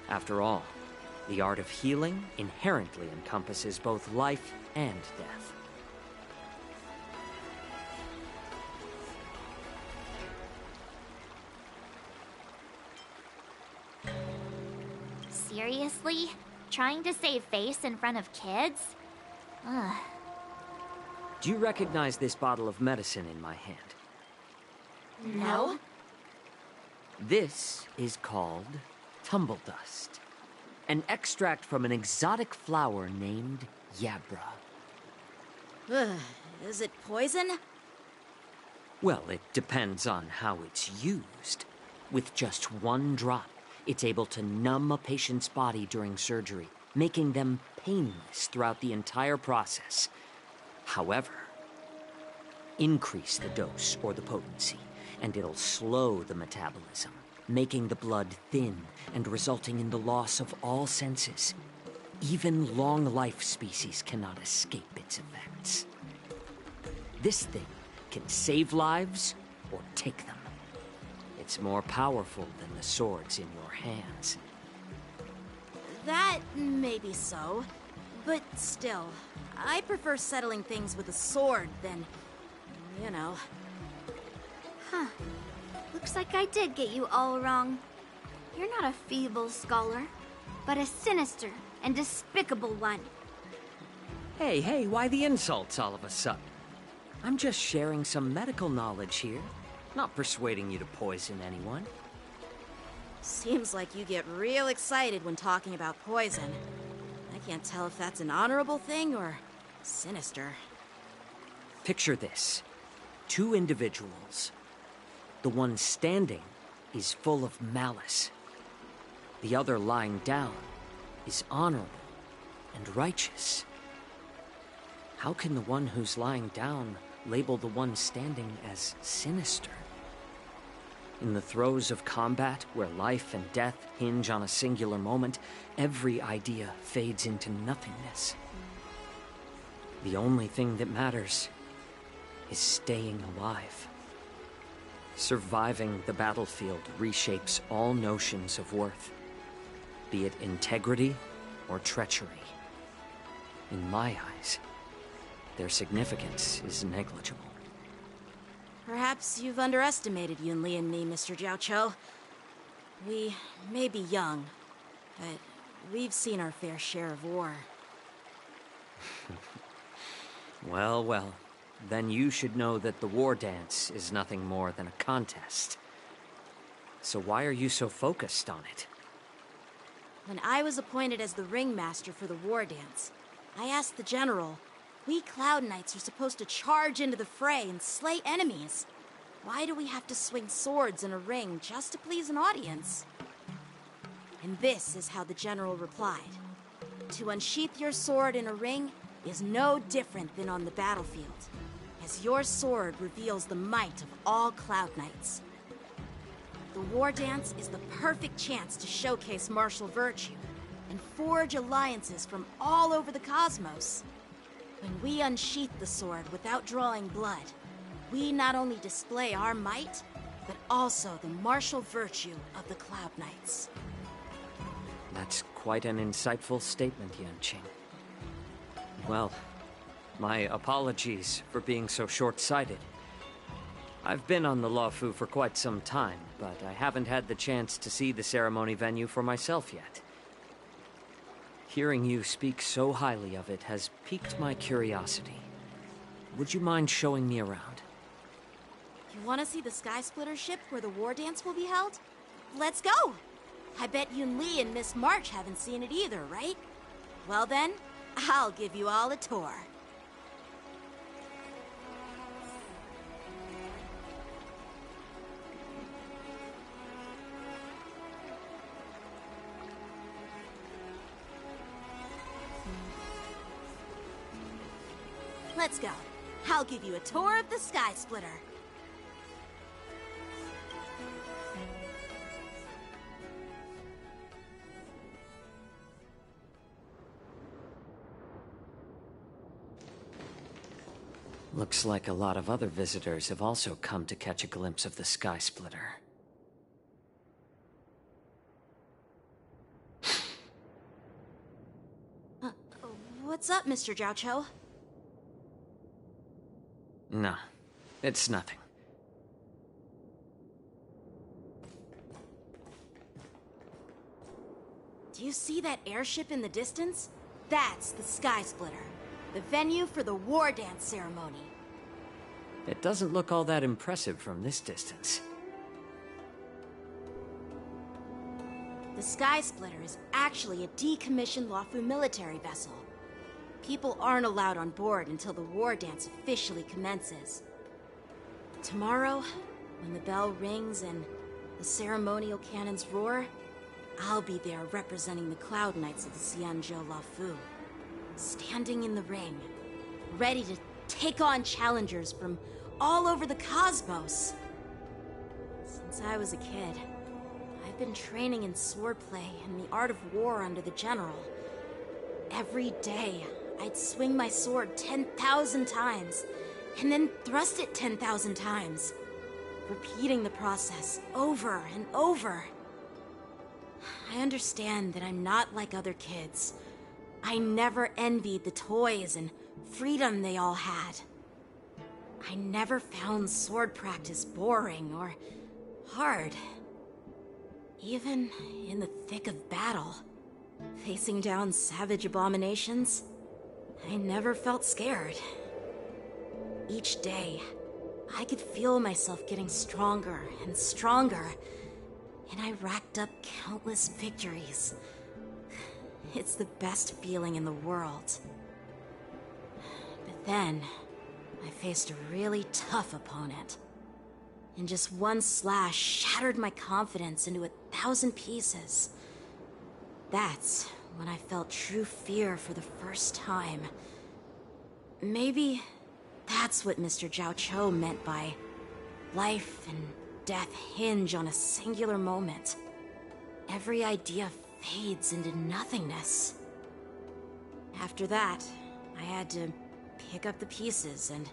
After all, the art of healing inherently encompasses both life and death.
Seriously? Trying to save face in front of kids? Ugh.
Do you recognize this bottle of medicine in my hand?
No?
This is called tumble dust. An extract from an exotic flower named Yabra.
Ugh, is it poison?
Well, it depends on how it's used. With just one drop, it's able to numb a patient's body during surgery, making them painless throughout the entire process. However, increase the dose or the potency, and it'll slow the metabolism, making the blood thin and resulting in the loss of all senses. Even long-life species cannot escape its effects. This thing can save lives or take them. It's more powerful than the swords in your hands.
That may be so, but still, I prefer settling things with a sword than, you know.
Huh. Looks like I did get you all wrong. You're not a feeble scholar, but a sinister and despicable one.
Hey, why the insults all of a sudden? I'm just sharing some medical knowledge here, not persuading you to poison anyone.
Seems like you get real excited when talking about poison. I can't tell if that's an honorable thing or sinister.
Picture this. 2 individuals. The one standing is full of malice. The other lying down is honorable and righteous. How can the one who's lying down label the one standing as sinister? In the throes of combat, where life and death hinge on a singular moment, every idea fades into nothingness. The only thing that matters is staying alive. Surviving the battlefield reshapes all notions of worth, be it integrity or treachery. In my eyes, their significance is negligible.
Perhaps you've underestimated Yunli and me, Mr. Jiaoqiu. We may be young, but we've seen our fair share of war.
Well, then you should know that the war dance is nothing more than a contest. So why are you so focused on it?
When I was appointed as the ringmaster for the war dance, I asked the general, we Cloud Knights are supposed to charge into the fray and slay enemies. Why do we have to swing swords in a ring just to please an audience? And this is how the general replied. To unsheath your sword in a ring is no different than on the battlefield, as your sword reveals the might of all Cloud Knights. The war dance is the perfect chance to showcase martial virtue and forge alliances from all over the cosmos. When we unsheath the sword without drawing blood, we not only display our might, but also the martial virtue of the Cloud Knights.
That's quite an insightful statement, Yanqing. Well, my apologies for being so short-sighted. I've been on the Luofu for quite some time, but I haven't had the chance to see the ceremony venue for myself yet. Hearing you speak so highly of it has piqued my curiosity. Would you mind showing me around?
You want to see the Sky Splitter ship where the war dance will be held? Let's go! I bet Yunli and Miss March haven't seen it either, right? Well then, I'll give you all a tour. Let's go. I'll give you a tour of the Sky Splitter.
Looks like a lot of other visitors have also come to catch a glimpse of the Sky Splitter.
What's up, Mr. Jiaoqiu?
No, it's nothing.
Do you see that airship in the distance? That's the Sky Splitter, the venue for the war dance ceremony.
It doesn't look all that impressive from this distance.
The Sky Splitter is actually a decommissioned Luofu military vessel. People aren't allowed on board until the war dance officially commences. Tomorrow, when the bell rings and the ceremonial cannons roar, I'll be there representing the Cloud Knights of the Xianzhou Luofu, standing in the ring, ready to take on challengers from all over the cosmos. Since I was a kid, I've been training in swordplay and the art of war under the general. Every day, I'd swing my sword 10,000 times, and then thrust it 10,000 times, repeating the process over and over. I understand that I'm not like other kids. I never envied the toys and freedom they all had. I never found sword practice boring or hard. Even in the thick of battle, facing down savage abominations, I never felt scared. Each day, I could feel myself getting stronger and stronger, and I racked up countless victories. It's the best feeling in the world. But then, I faced a really tough opponent, and just one slash shattered my confidence into 1,000 pieces. That's when I felt true fear for the first time. Maybe that's what Mr. Jiao Cho meant by life and death hinge on a singular moment. Every idea fades into nothingness. After that, I had to pick up the pieces and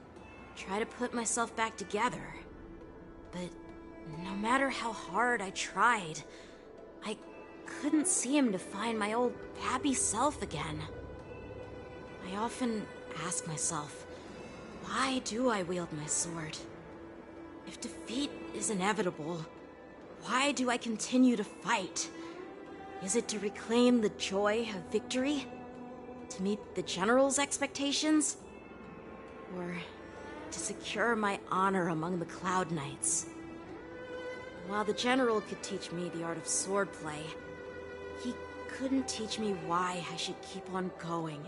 try to put myself back together. But no matter how hard I tried, I couldn't seem to find my old happy self again. I often ask myself, why do I wield my sword? If defeat is inevitable, why do I continue to fight? Is it to reclaim the joy of victory? To meet the General's expectations? Or to secure my honor among the Cloud Knights? While the General could teach me the art of swordplay, he couldn't teach me why I should keep on going.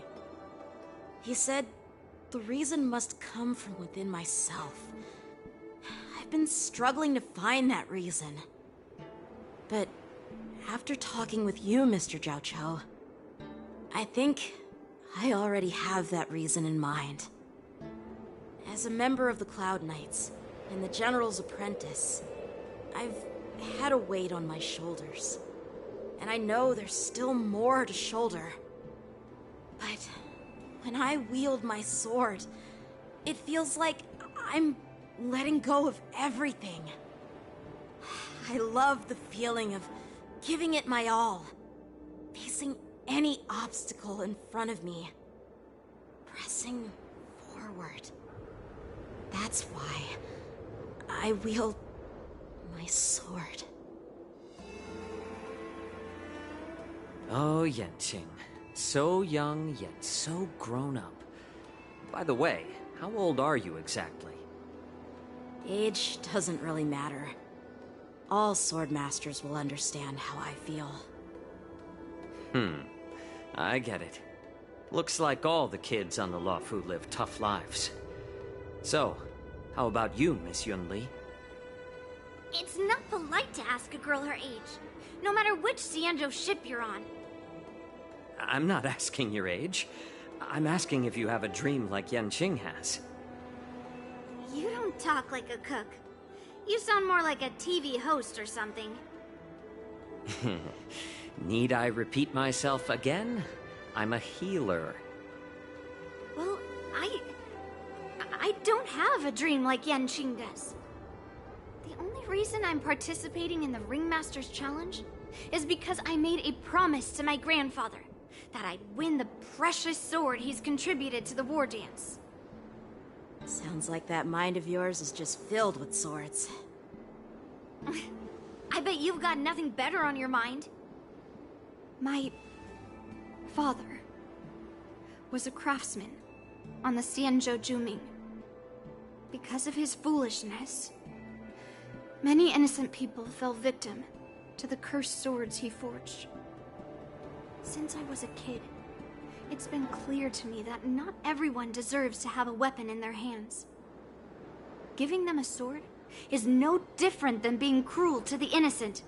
He said the reason must come from within myself. I've been struggling to find that reason. But after talking with you, Mr. Jiao Cho, I think I already have that reason in mind. As a member of the Cloud Knights and the General's apprentice, I've had a weight on my shoulders. And I know there's still more to shoulder. But when I wield my sword, it feels like I'm letting go of everything. I love the feeling of giving it my all, facing any obstacle in front of me, pressing forward. That's why I wield my sword.
Oh, Yanqing. So young, yet so grown up. By the way, how old are you exactly?
Age doesn't really matter. All sword masters will understand how I feel.
I get it. Looks like all the kids on the Luofu live tough lives. So, how about you, Miss Yunli?
It's not polite to ask a girl her age, no matter which Xianzhou ship you're on.
I'm not asking your age. I'm asking if you have a dream like Yanqing has.
You don't talk like a cook. You sound more like a TV host or something.
Need I repeat myself again? I'm a healer.
Well, I don't have a dream like Yanqing does. The only reason I'm participating in the Ringmaster's Challenge is because I made a promise to my grandfather that I'd win the precious sword he's contributed to the war dance.
Sounds like that mind of yours is just filled with swords.
I bet you've got nothing better on your mind. My father was a craftsman on the Xianzhou Juming. Because of his foolishness, many innocent people fell victim to the cursed swords he forged. Since I was a kid, it's been clear to me that not everyone deserves to have a weapon in their hands. Giving them a sword is no different than being cruel to the innocent.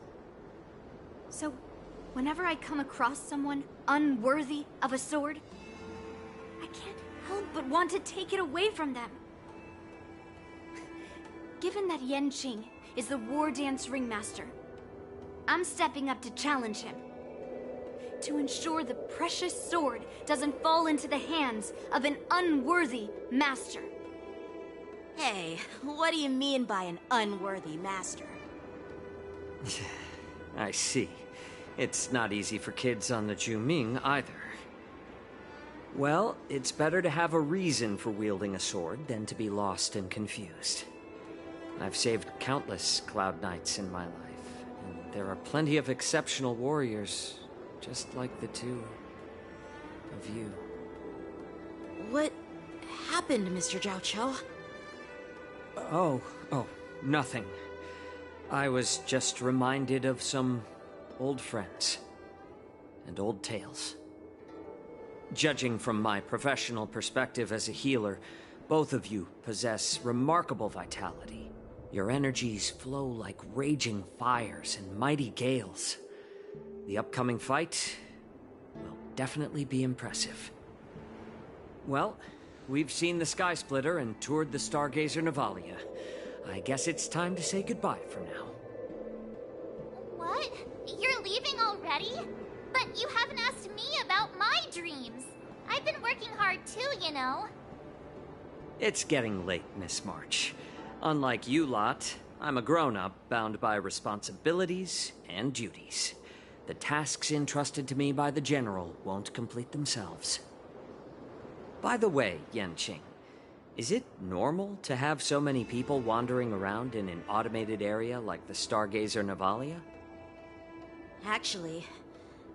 So, whenever I come across someone unworthy of a sword, I can't help but want to take it away from them. Given that Yanqing is the war dance ringmaster, I'm stepping up to challenge him. To ensure the precious sword doesn't fall into the hands of an unworthy master.
Hey, what do you mean by an unworthy master?
I see. It's not easy for kids on the Juming either. Well, it's better to have a reason for wielding a sword than to be lost and confused. I've saved countless Cloud Knights in my life, and there are plenty of exceptional warriors, just like the two of you.
What happened, Mr. Zhao Cho?
Oh, nothing. I was just reminded of some old friends and old tales. Judging from my professional perspective as a healer, both of you possess remarkable vitality. Your energies flow like raging fires and mighty gales. The upcoming fight will definitely be impressive. Well, we've seen the Sky Splitter and toured the Stargazer Navalia. I guess it's time to say goodbye for now.
What? You're leaving already? But you haven't asked me about my dreams. I've been working hard too, you know.
It's getting late, Miss March. Unlike you lot, I'm a grown-up bound by responsibilities and duties. The tasks entrusted to me by the General won't complete themselves. By the way, Yanqing, is it normal to have so many people wandering around in an automated area like the Stargazer Navalia?
Actually,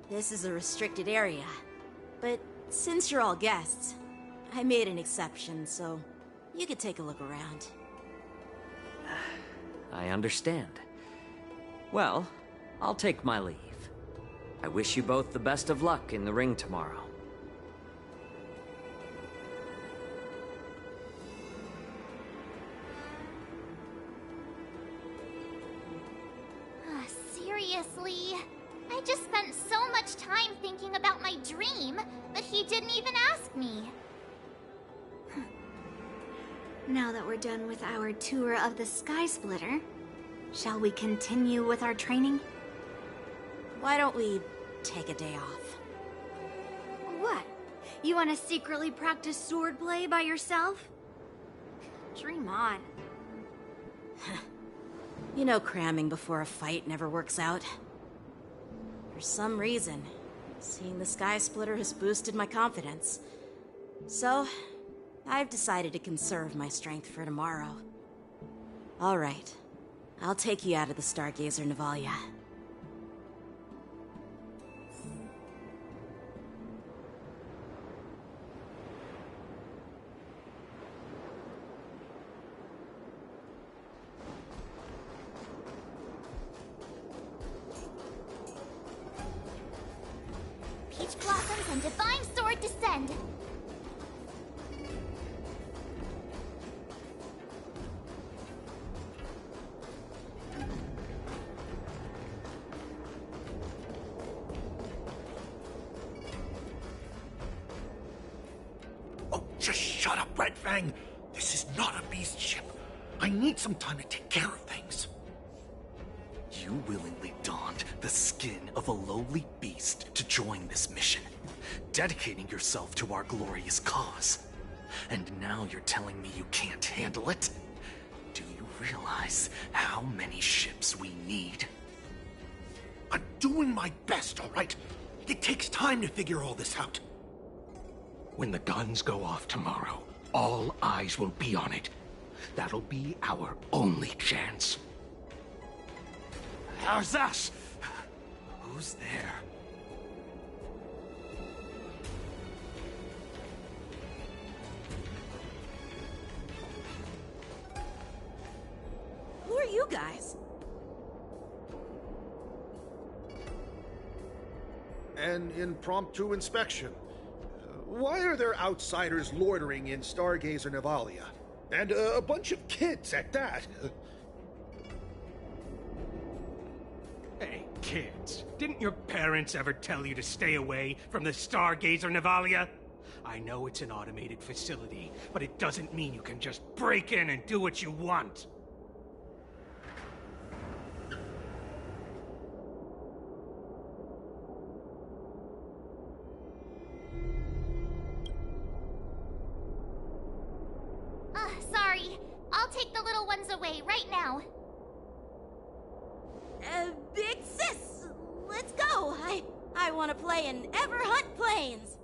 this is a restricted area. But since you're all guests, I made an exception, so you could take a look around.
I understand. Well, I'll take my leave. I wish you both the best of luck in the ring tomorrow.
Seriously? I just spent so much time thinking about my dream, but he didn't even ask me.
Now that we're done with our tour of the Sky Splitter, shall we continue with our training?
Why don't we take a day off?
What? You want to secretly practice swordplay by yourself? Dream on.
You know cramming before a fight never works out. For some reason, seeing the Sky Splitter has boosted my confidence. So, I've decided to conserve my strength for tomorrow. Alright, I'll take you out of the Stargazer Navalia.
Peach Blossoms and Divine Sword descend.
Oh, just shut up, Red Fang. This is not a beast ship. I need some time to take care of things.
You willingly donned the skin of a lowly beast to join this mission, dedicating yourself to our glorious cause. And now you're telling me you can't handle it? Do you realize how many ships we need?
I'm doing my best, all right? It takes time to figure all this out. When the guns go off tomorrow, all eyes will be on it. That'll be our only chance.
How's that? Who's there?
Who are you guys?
An impromptu inspection. Why are there outsiders loitering in Stargazer Navalia? And a bunch of kids at that.
Hey, kids, didn't your parents ever tell you to stay away from the Stargazer Navalia? I know it's an automated facility, but it doesn't mean you can just break in and do what you want.
Sorry. I'll take the little ones away right now.
Big sis, let's go. I want to play in Everhunt Plains.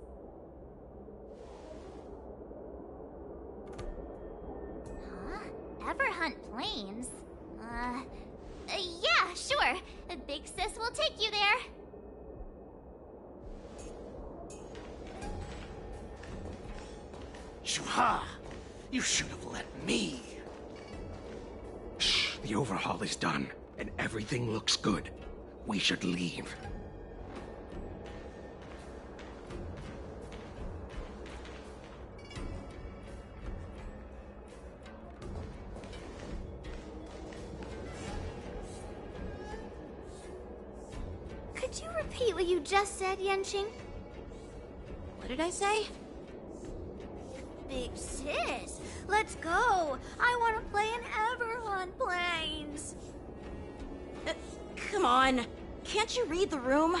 Huh? Everhunt Plains? Yeah, sure. Big sis will take you there.
Shuha! You should have let me. Shh, the overhaul is done, and everything looks good. We should leave.
Could you repeat what you just said, Yenqing?
What did I say?
Big sis, let's go. I want to play in Everhunt Plains.
Come on. Can't you read the room?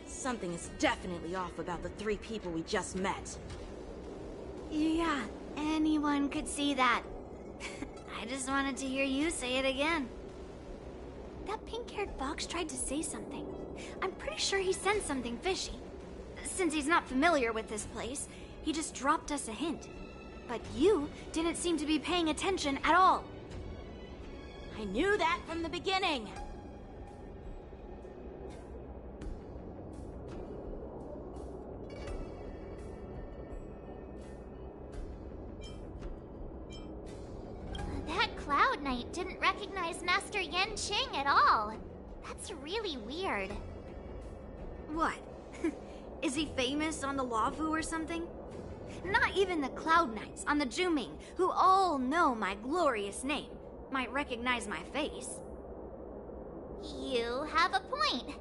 Something is definitely off about the 3 people we just met.
Yeah, anyone could see that. I just wanted to hear you say it again. That pink-haired fox tried to say something. I'm pretty sure he sensed something fishy. Since he's not familiar with this place, he just dropped us a hint. But you didn't seem to be paying attention at all.
I knew that from the beginning.
That Cloud Knight didn't recognize Master Yenqing at all. That's really weird.
What? Is he famous on the Laofu or something? Not even the Cloud Knights on the Juming, who all know my glorious name, might recognize my face.
You have a point.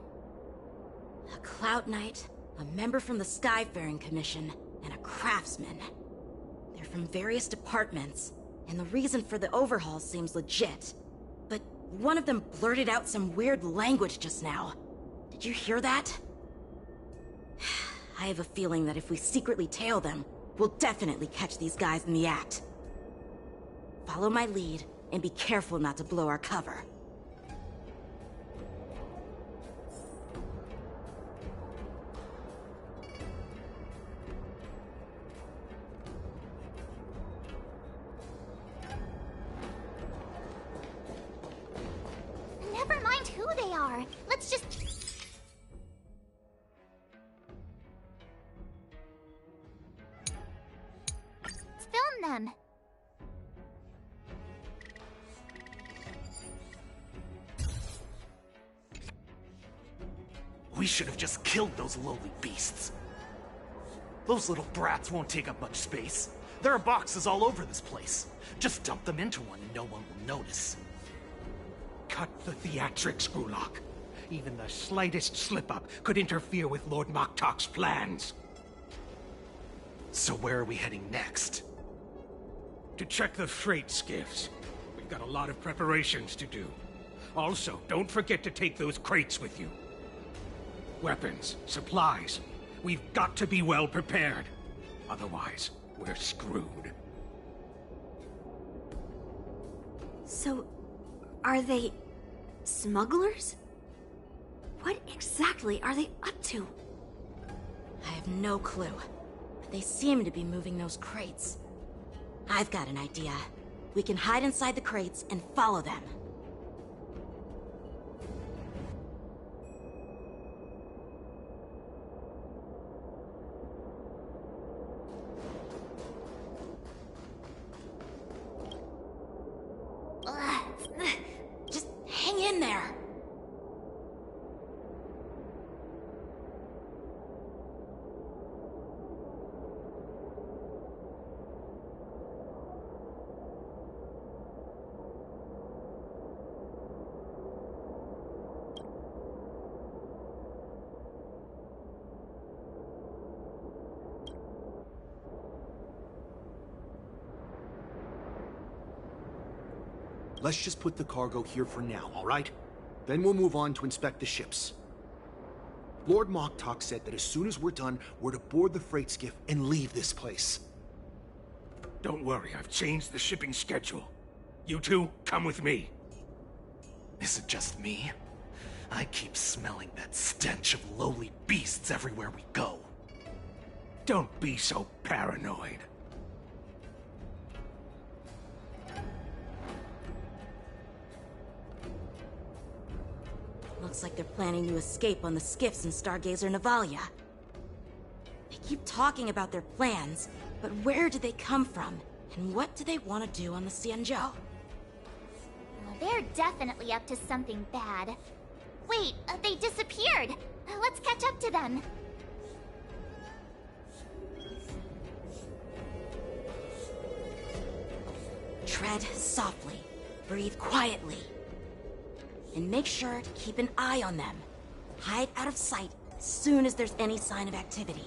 A Cloud Knight, a member from the Skyfaring Commission, and a craftsman. They're from various departments, and the reason for the overhaul seems legit. But one of them blurted out some weird language just now. Did you hear that? I have a feeling that if we secretly tail them, we'll definitely catch these guys in the act. Follow my lead, and be careful not to blow our cover.
Never mind who they are. Let's just... film them.
We should have just killed those lowly beasts. Those little brats won't take up much space. There are boxes all over this place. Just dump them into one and no one will notice.
Cut the theatrics, Gulak. Even the slightest slip-up could interfere with Lord Moktok's plans.
So where are we heading next?
To check the freight skiffs. We've got a lot of preparations to do. Also, don't forget to take those crates with you. Weapons, supplies. We've got to be well prepared. Otherwise, we're screwed.
So, are they... smugglers? What exactly are they up to?
I have no clue. But they seem to be moving those crates. I've got an idea. We can hide inside the crates and follow them. Just hang in there.
Let's just put the cargo here for now, all right? Then we'll move on to inspect the ships. Lord Moktok said that as soon as we're done, we're to board the freight skiff and leave this place.
Don't worry, I've changed the shipping schedule. You two, come with me.
Is it just me? I keep smelling that stench of lowly beasts everywhere we go.
Don't be so paranoid.
Looks like they're planning to escape on the skiffs in Stargazer Navalia. They keep talking about their plans, but where did they come from? And what do they want to do on the Xianzhou?
Well, they're definitely up to something bad. Wait, they disappeared! Let's catch up to them.
Tread softly, breathe quietly, and make sure to keep an eye on them. Hide out of sight as soon as there's any sign of activity.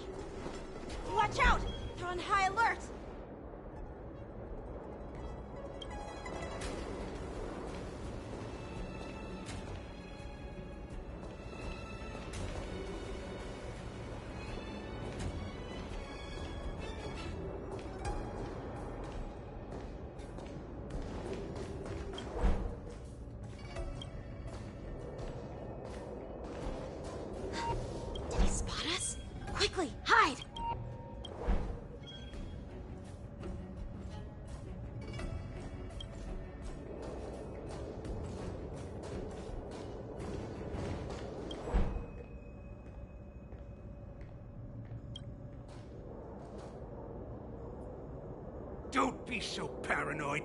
Watch out! They're on high alert! Did he spot us? Quickly, hide!
Don't be so paranoid.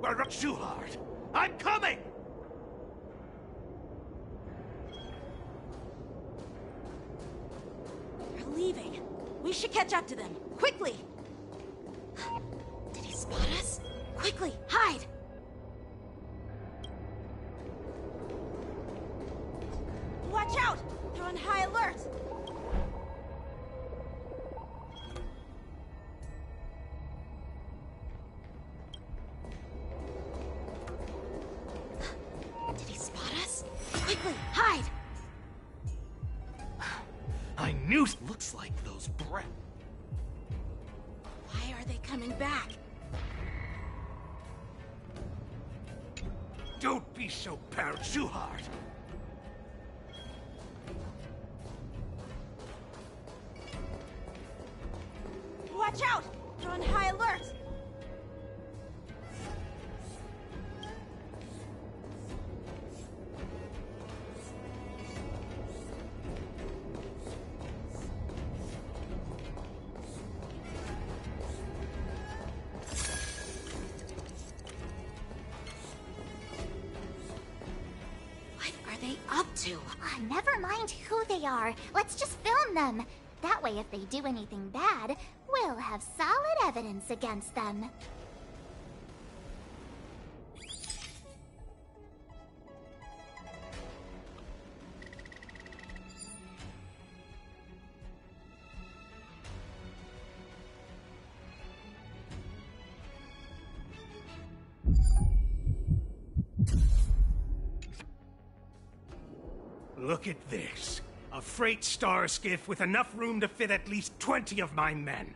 We're not too hard. I'm coming!
They're leaving. We should catch up to them. Quickly! Did he spot us? Quickly, hide! Watch out! They're on high alert! Did he spot us? Quickly, hide!
I knew. Looks like those brats.
Why are they coming back?
Don't be so too hard.
Watch out! They're on high alert! What are they up to?
Never mind who they are. Let's just film them. That way, if they do anything bad, we'll have solid evidence against them.
Look at this. A freight star skiff with enough room to fit at least 20 of my men.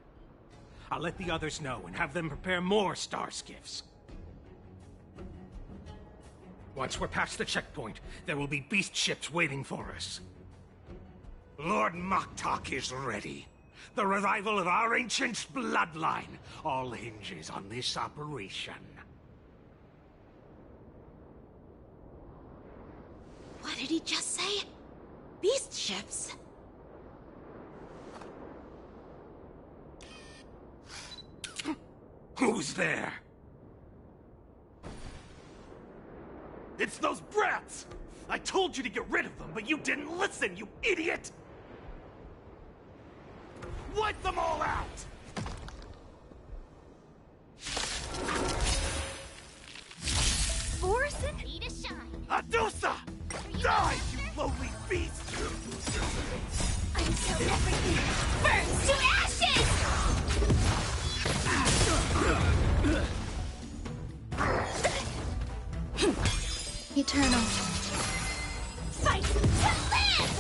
I'll let the others know and have them prepare more star skiffs. Once we're past the checkpoint, there will be beast ships waiting for us. Lord Moktok is ready. The revival of our ancient bloodline all hinges on this operation.
What did he just say? Beast ships?
Who's there?
It's those brats! I told you to get rid of them, but you didn't listen, you idiot! Wipe them all out!
Orson? Eat a shine.
Adusa! Die, you lowly beast!
Until everything burns to ashes!
eternal.
Fight to live!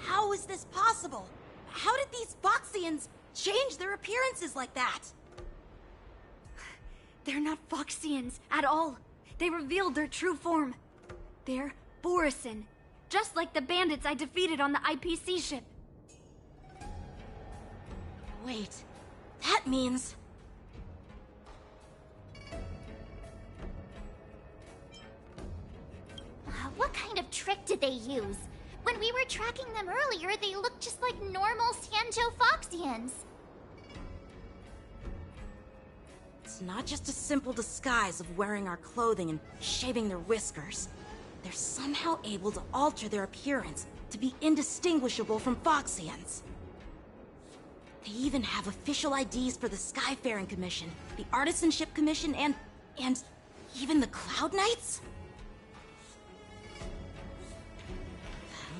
How is this possible? How did these Foxians change their appearances like that?
They're not Foxians at all. They revealed their true form. They're Borisin, just like the bandits I defeated on the IPC ship.
Wait, that means...
What kind of trick did they use? When we were tracking them earlier, they looked just like normal Xianzhou Foxians.
It's not just a simple disguise of wearing our clothing and shaving their whiskers. They're somehow able to alter their appearance to be indistinguishable from Foxians. They even have official IDs for the Skyfaring Commission, the Artisanship Commission, and even the Cloud Knights?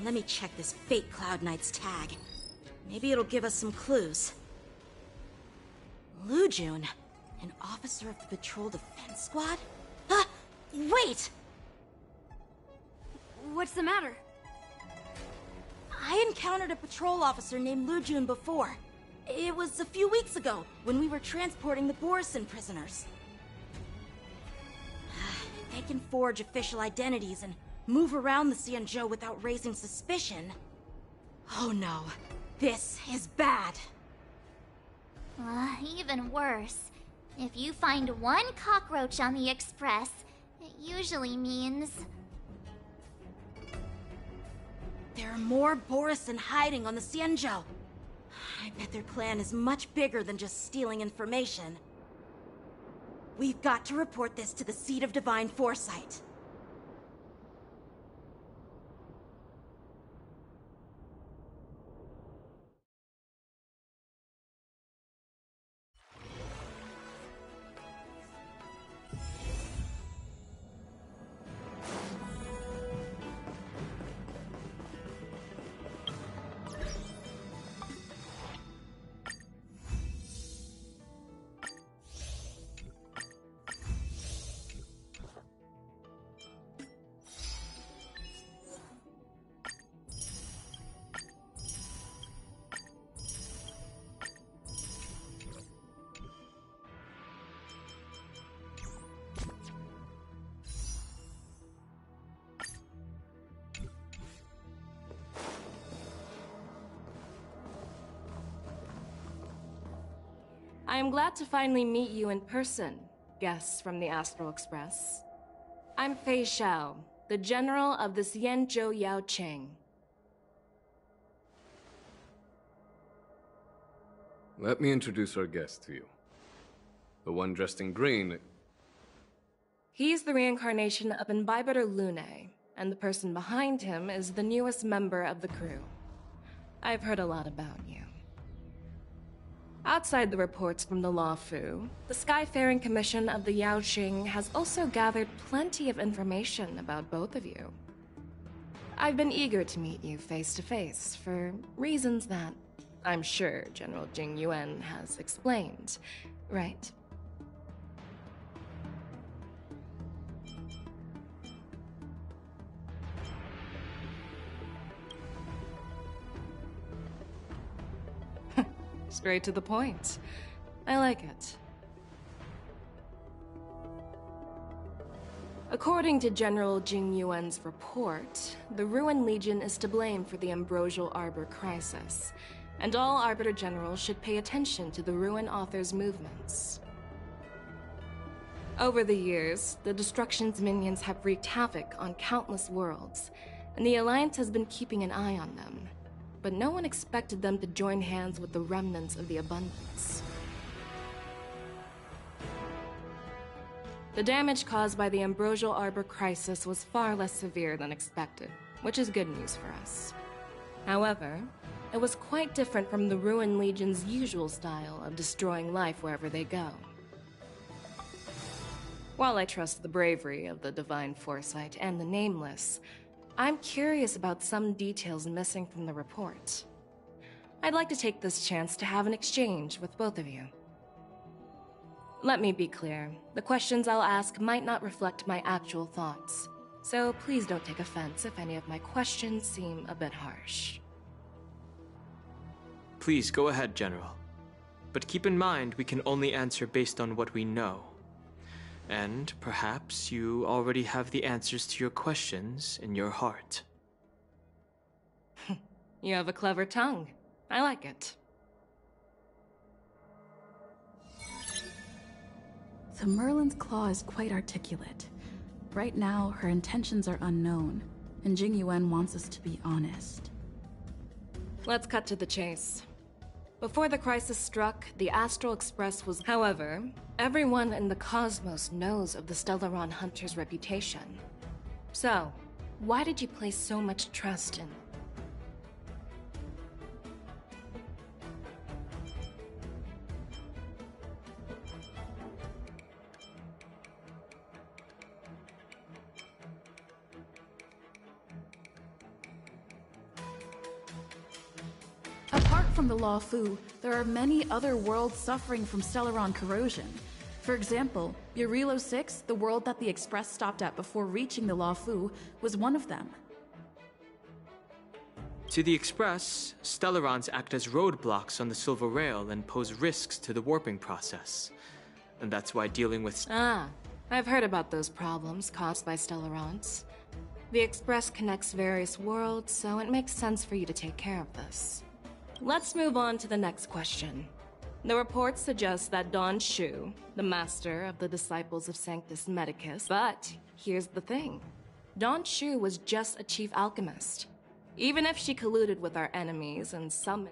Let me check this fake Cloud Knight's tag. Maybe it'll give us some clues. Lu Jun, an officer of the Patrol Defense Squad? Wait!
What's the matter?
I encountered a patrol officer named Lu Jun before. It was a few weeks ago, when we were transporting the Borisin prisoners. They can forge official identities and move around the Xianzhou without raising suspicion. Oh no, this is bad.
Even worse. If you find one cockroach on the Express, it usually means...
There are more Borisin hiding on the Xianzhou. I bet their plan is much bigger than just stealing information. We've got to report this to the Seat of Divine Foresight.
I am glad to finally meet you in person, guests from the Astral Express. I'm Fei Xiao, the General of the Xianzhou Yaoqing.
Let me introduce our guest to you. The one dressed in green.
He's the reincarnation of Imbibitor Lune, and the person behind him is the newest member of the crew. I've heard a lot about you. Outside the reports from the Law Fu, the Skyfaring Commission of the Yaoqing has also gathered plenty of information about both of you. I've been eager to meet you face to face for reasons that I'm sure General Jing Yuan has explained, right? Straight to the point. I like it. According to General Jing Yuan's report, the Ruin Legion is to blame for the Ambrosial Arbor crisis, and all Arbiter Generals should pay attention to the Ruin Author's movements. Over the years, the Destruction's minions have wreaked havoc on countless worlds, and the Alliance has been keeping an eye on them. But no one expected them to join hands with the remnants of the Abundance. The damage caused by the Ambrosial Arbor crisis was far less severe than expected, which is good news for us. However, it was quite different from the Ruin Legion's usual style of destroying life wherever they go. While I trust the bravery of the Divine Foresight and the Nameless, I'm curious about some details missing from the report.
I'd like to take this chance to have an exchange with both of you. Let me be clear. The questions I'll ask might not reflect my actual thoughts, so please don't take offense if any of my questions seem a bit harsh.
Please go ahead, General. But keep in mind, we can only answer based on what we know. And perhaps you already have the answers to your questions in your heart.
You have a clever tongue. I like it.
So Merlin's claw is quite articulate. Right now, her intentions are unknown, and Jing Yuan wants us to be honest.
Let's cut to the chase. Before the crisis struck, the Astral Express was... However, everyone in the cosmos knows of the Stellaron Hunter's reputation. So, why did you place so much trust in...
Apart from the Law Fu, there are many other worlds suffering from Stellaron corrosion. For example, Urilo 6, the world that the Express stopped at before reaching the Law Fu, was one of them.
To the Express, Stellarons act as roadblocks on the Silver Rail and pose risks to the warping process. And that's why dealing with...
I've heard about those problems caused by Stellarons. The Express connects various worlds, so it makes sense for you to take care of this. Let's move on to the next question. The report suggests that Dawn Shu, the master of the Disciples of Sanctus Medicus, but here's the thing. Dawn Shu was just a chief alchemist. Even if she colluded with our enemies and some...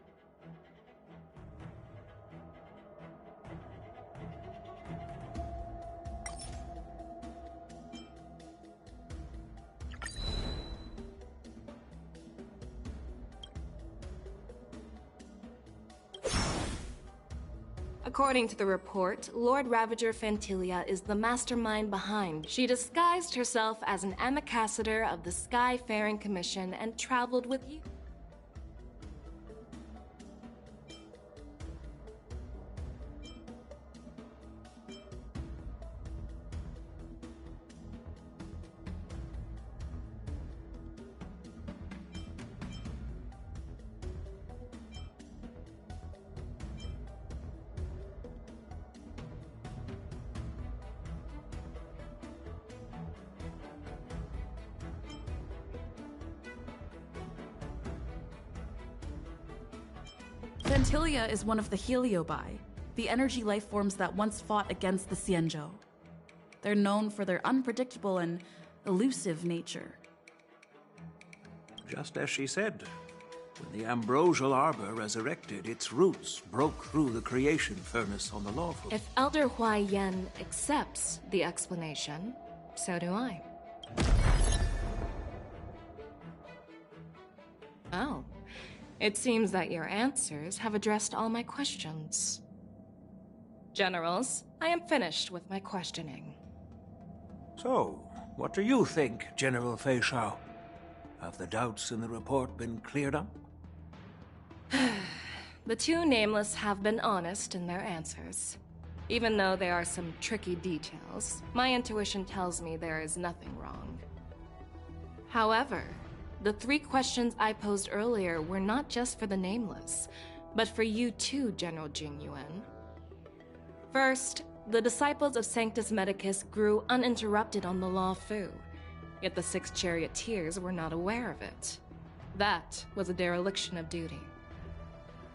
According to the report, Lord Ravager Fantilia is the mastermind behind. She disguised herself as an ambassador of the Skyfaring Commission and traveled with you.
Fantilia is one of the Heliobi, the energy life forms that once fought against the Xianzhou. They're known for their unpredictable and elusive nature.
Just as she said, when the ambrosial arbor resurrected, its roots broke through the creation furnace on the lawful.
If Elder Hua Yan accepts the explanation, so do I. Oh. It seems that your answers have addressed all my questions. Generals, I am finished with my questioning.
So, what do you think, General Fei Shao? Have the doubts in the report been cleared up?
The two Nameless have been honest in their answers. Even though there are some tricky details, my intuition tells me there is nothing wrong. However, the 3 questions I posed earlier were not just for the Nameless, but for you too, General Jing Yuan. First, the Disciples of Sanctus Medicus grew uninterrupted on the Law Fu, yet the 6 charioteers were not aware of it. That was a dereliction of duty.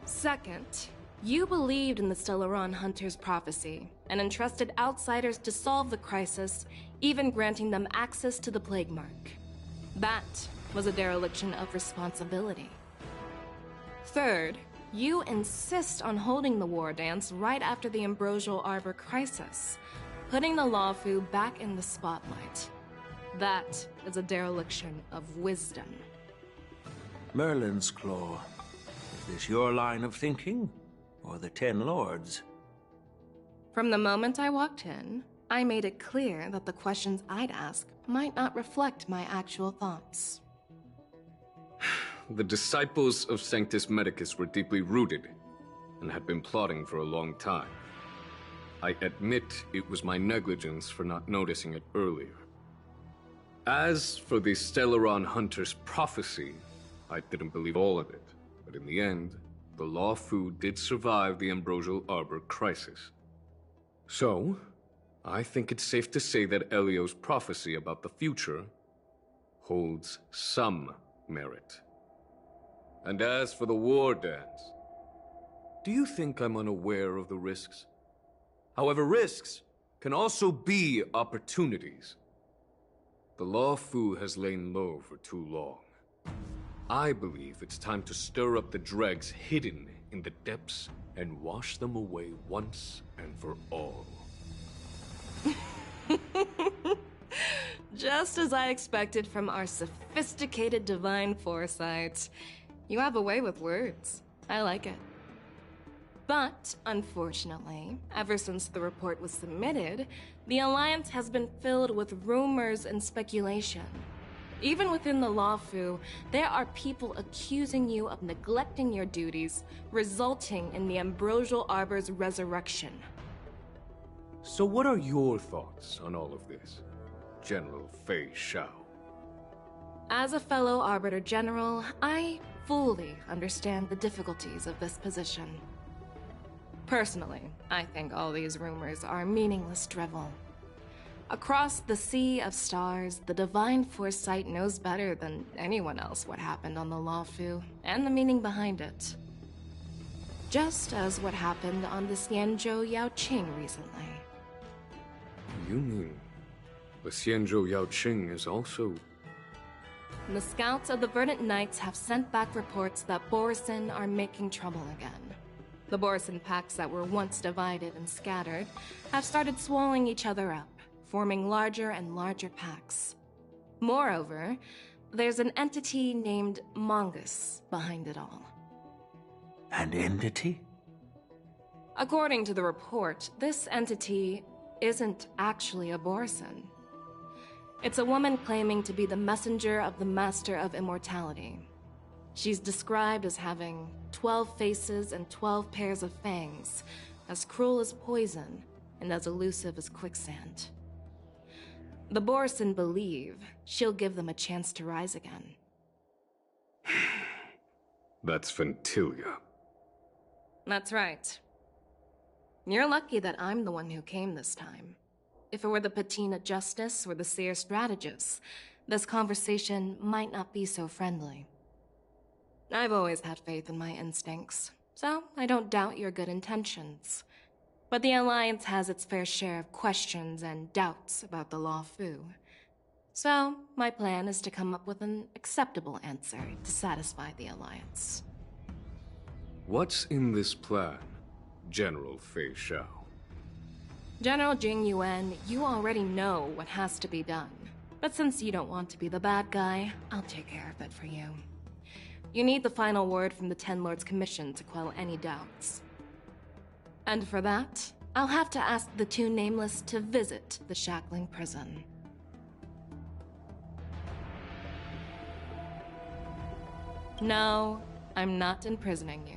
Second, you believed in the Stellaron Hunter's prophecy and entrusted outsiders to solve the crisis, even granting them access to the Plague Mark. That was a dereliction of responsibility. Third, you insist on holding the war dance right after the Ambrosial Arbor crisis, putting the Lawfu back in the spotlight. That is a dereliction of wisdom.
Merlin's Claw. Is this your line of thinking, or the 10 Lords?
From the moment I walked in, I made it clear that the questions I'd ask might not reflect my actual thoughts.
the disciples of Sanctus Medicus were deeply rooted and had been plotting for a long time. I admit it was my negligence for not noticing it earlier. As for the Stellaron Hunter's prophecy, I didn't believe all of it, but in the end, the Law Fu did survive the Ambrosial Arbor crisis. So, I think it's safe to say that Elio's prophecy about the future holds some merit. And as for the war dance, do you think I'm unaware of the risks? However, risks can also be opportunities. The Law Fu has lain low for too long. I believe it's time to stir up the dregs hidden in the depths and wash them away once and for all.
Just as I expected from our sophisticated divine foresight. You have a way with words. I like it. But, unfortunately, ever since the report was submitted, the Alliance has been filled with rumors and speculation. Even within the Law Fu, there are people accusing you of neglecting your duties, resulting in the Ambrosial Arbor's resurrection.
So what are your thoughts on all of this, General Fei Shao?
As a fellow Arbiter General, I fully understand the difficulties of this position. Personally, I think all these rumors are meaningless drivel. Across the sea of stars, the divine foresight knows better than anyone else what happened on the Law Fu and the meaning behind it. Just as what happened on the Xianzhou Yaoqing recently.
You mean the Xianzhou Yaoqing is also...
The scouts of the Verdant Knights have sent back reports that Borisin are making trouble again. The Borisin packs that were once divided and scattered have started swallowing each other up, forming larger and larger packs. Moreover, there's an entity named Mongus behind it all.
An entity?
According to the report, this entity isn't actually a Borisin. It's a woman claiming to be the messenger of the Master of Immortality. She's described as having 12 faces and 12 pairs of fangs, as cruel as poison, and as elusive as quicksand. The Borisin believe she'll give them a chance to rise again.
That's Ventilia.
That's right. You're lucky that I'm the one who came this time. If it were the Patina Justice or the Seer Strategist, this conversation might not be so friendly. I've always had faith in my instincts, so I don't doubt your good intentions. But the Alliance has its fair share of questions and doubts about the Law Fu. So, my plan is to come up with an acceptable answer to satisfy the Alliance.
What's in this plan, General Fei Shao?
General Jing Yuan, you already know what has to be done. But since you don't want to be the bad guy, I'll take care of it for you. You need the final word from the Ten Lords Commission to quell any doubts. And for that, I'll have to ask the two Nameless to visit the Shackling Prison. No, I'm not imprisoning you.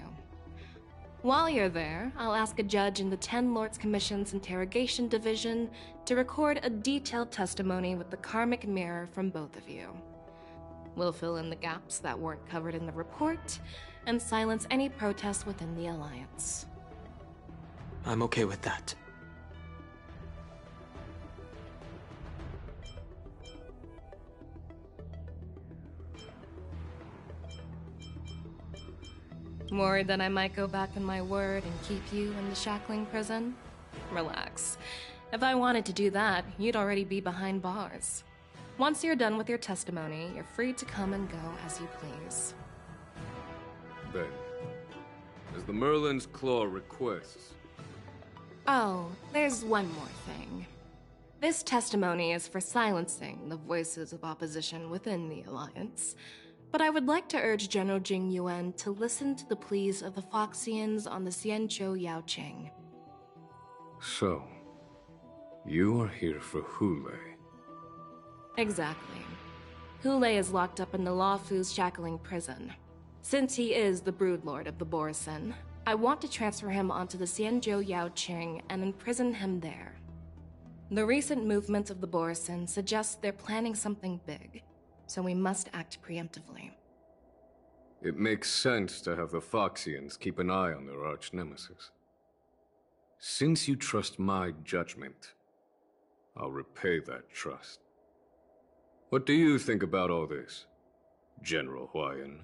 While you're there, I'll ask a judge in the Ten Lords Commission's Interrogation Division to record a detailed testimony with the karmic mirror from both of you. We'll fill in the gaps that weren't covered in the report, and silence any protests within the Alliance.
I'm okay with that.
Worried that I might go back on my word and keep you in the Shackling Prison? Relax. If I wanted to do that, you'd already be behind bars. Once you're done with your testimony, you're free to come and go as you please.
Then, as the Merlin's Claw requests...
Oh, there's one more thing. This testimony is for silencing the voices of opposition within the Alliance, but I would like to urge General Jing Yuan to listen to the pleas of the Foxians on the Xianzhou Yaoqing.
So, you are here for Hule.
Exactly. Hule is locked up in the Lawfu's shackling prison. Since he is the broodlord of the Borison, I want to transfer him onto the Xianzhou Yaoqing and imprison him there. The recent movements of the Borison suggest they're planning something big, so we must act preemptively.
It makes sense to have the Foxians keep an eye on their arch-nemesis. Since you trust my judgment, I'll repay that trust. What do you think about all this, General Huayan?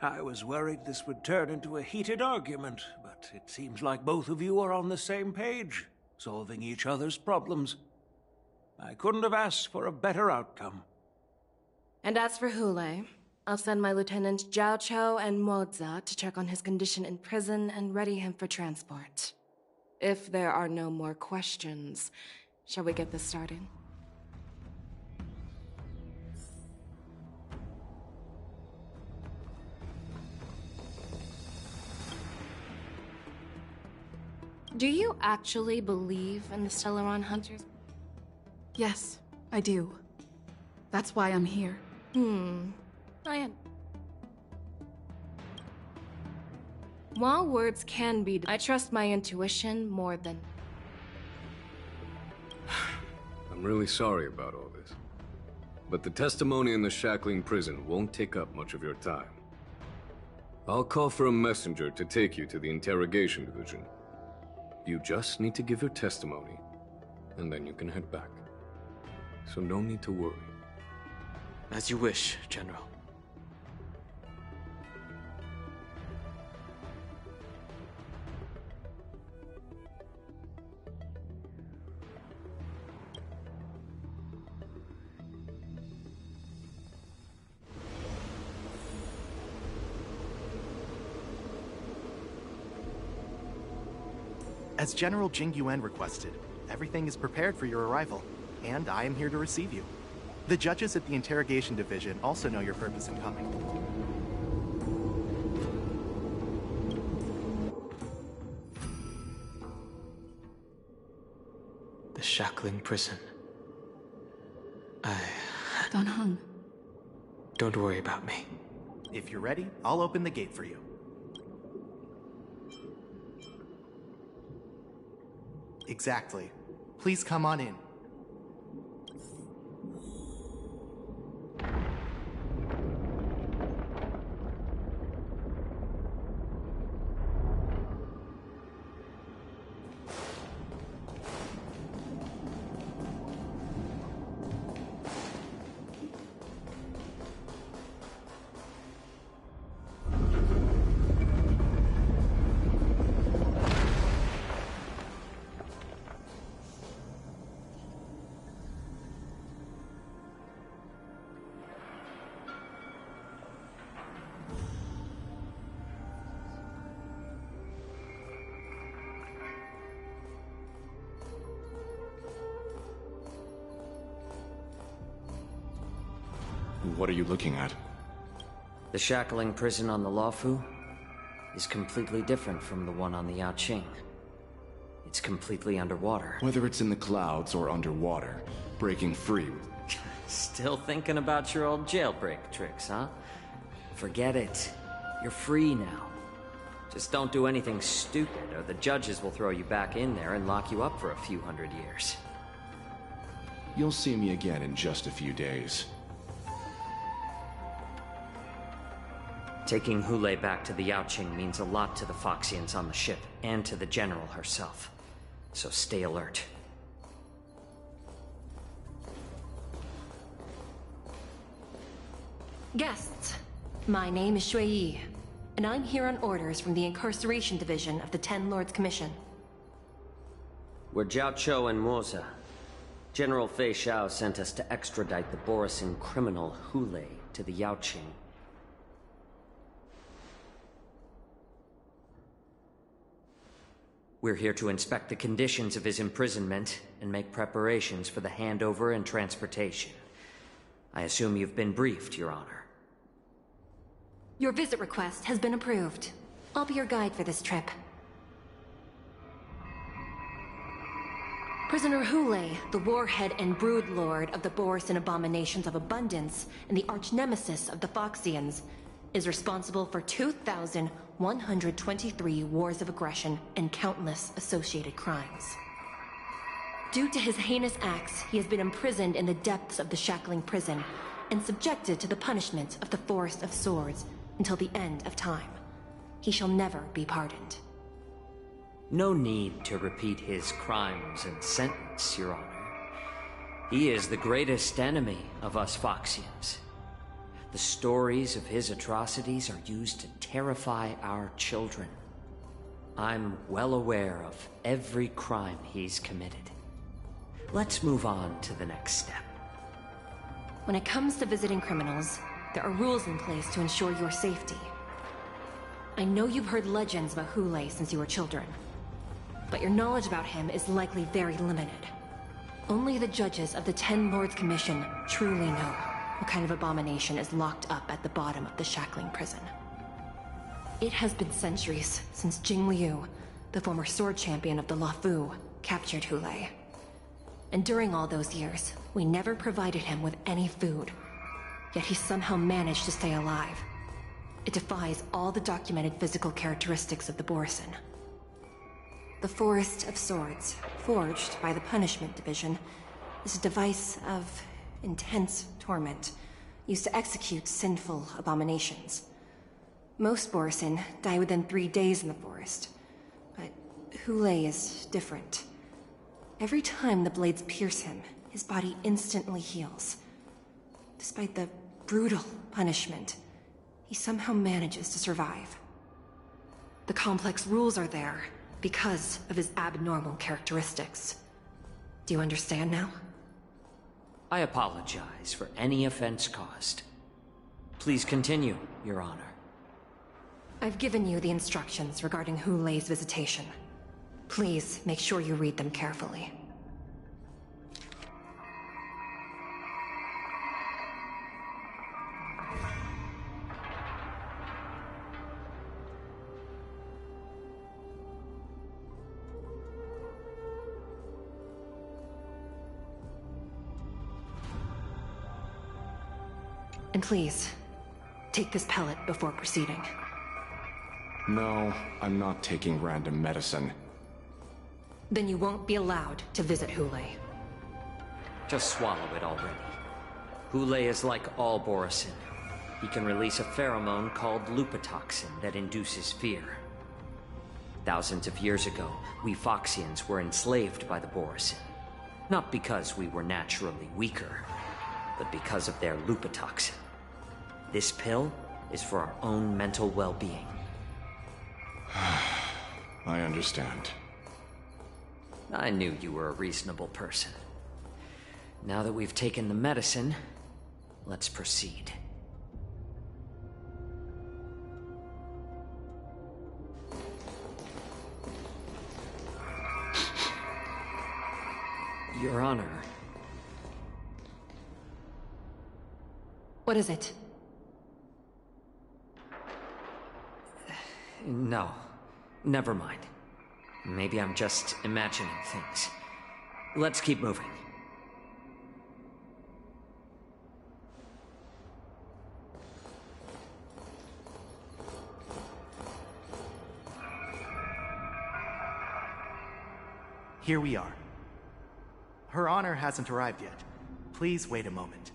I was worried this would turn into a heated argument, but it seems like both of you are on the same page, solving each other's problems. I couldn't have asked for a better outcome.
And as for Hule, I'll send my Lieutenant Zhao Chou and Moza to check on his condition in prison and ready him for transport. If there are no more questions, shall we get this started? Do you actually believe in the Stellaron Hunters?
Yes, I do. That's why I'm here.
While words can be, I trust my intuition more than...
I'm really sorry about all this. But the testimony in the shackling prison won't take up much of your time. I'll call for a messenger to take you to the interrogation division. You just need to give your testimony, and then you can head back. So no need to worry.
As you wish, General.
As General Jing Yuan requested, everything is prepared for your arrival, and I am here to receive you. The judges at the interrogation division also know your purpose in coming.
The shackling prison.
Don Hung.
Don't worry about me.
If you're ready, I'll open the gate for you. Exactly. Please come on in.
What are you looking at?
The shackling prison on the Lawfu is completely different from the one on the Yaoqing. It's completely underwater.
Whether it's in the clouds or underwater, breaking free...
Still thinking about your old jailbreak tricks, huh? Forget it. You're free now. Just don't do anything stupid, or the judges will throw you back in there and lock you up for a few hundred years.
You'll see me again in just a few days.
Taking Hule back to the Yaoqing means a lot to the Foxians on the ship, and to the General herself. So stay alert.
Guests, my name is Shui Yi, and I'm here on orders from the Incarceration Division of the Ten Lords Commission.
We're Zhao Chou and Moza. General Fei Xiao sent us to extradite the Borison criminal Hule to the Yaoqing. We're here to inspect the conditions of his imprisonment and make preparations for the handover and transportation. I assume you've been briefed, Your Honor.
Your visit request has been approved. I'll be your guide for this trip. Prisoner Hule, the warhead and brood lord of the Borisan abominations of abundance and the arch-nemesis of the Foxians, is responsible for 2,123 wars of aggression and countless associated crimes. Due to his heinous acts, he has been imprisoned in the depths of the Shackling Prison and subjected to the punishment of the Forest of Swords until the end of time. He shall never be pardoned.
No need to repeat his crimes and sentence, Your Honor. He is the greatest enemy of us Foxians. The stories of his atrocities are used to terrify our children. I'm well aware of every crime he's committed. Let's move on to the next step.
When it comes to visiting criminals, there are rules in place to ensure your safety. I know you've heard legends about Hule since you were children, but your knowledge about him is likely very limited. Only the judges of the Ten Lords Commission truly know what kind of abomination is locked up at the bottom of the Shackling Prison. It has been centuries since Jing Liu, the former sword champion of the Luofu, captured Hule. And during all those years, we never provided him with any food. Yet he somehow managed to stay alive. It defies all the documented physical characteristics of the Borisan. The Forest of Swords, forged by the Punishment Division, is a device of intense torment, used to execute sinful abominations. Most Borisan die within 3 days in the forest, but Hule is different. Every time the blades pierce him, his body instantly heals. Despite the brutal punishment, he somehow manages to survive. The complex rules are there because of his abnormal characteristics. Do you understand now?
I apologize for any offense caused. Please continue, Your Honor.
I've given you the instructions regarding Hule's visitation. Please make sure you read them carefully. And please, take this pellet before proceeding.
No, I'm not taking random medicine.
Then you won't be allowed to visit Hule.
Just swallow it already. Hule is like all Borisan. He can release a pheromone called lupatoxin that induces fear. Thousands of years ago, we Foxians were enslaved by the Borisan. Not because we were naturally weaker, but because of their lupatoxin. This pill is for our own mental well-being.
I understand.
I knew you were a reasonable person. Now that we've taken the medicine, let's proceed. Your Honor.
What is it?
No. Never mind. Maybe I'm just imagining things. Let's keep moving.
Here we are. Her Honor hasn't arrived yet. Please wait a moment.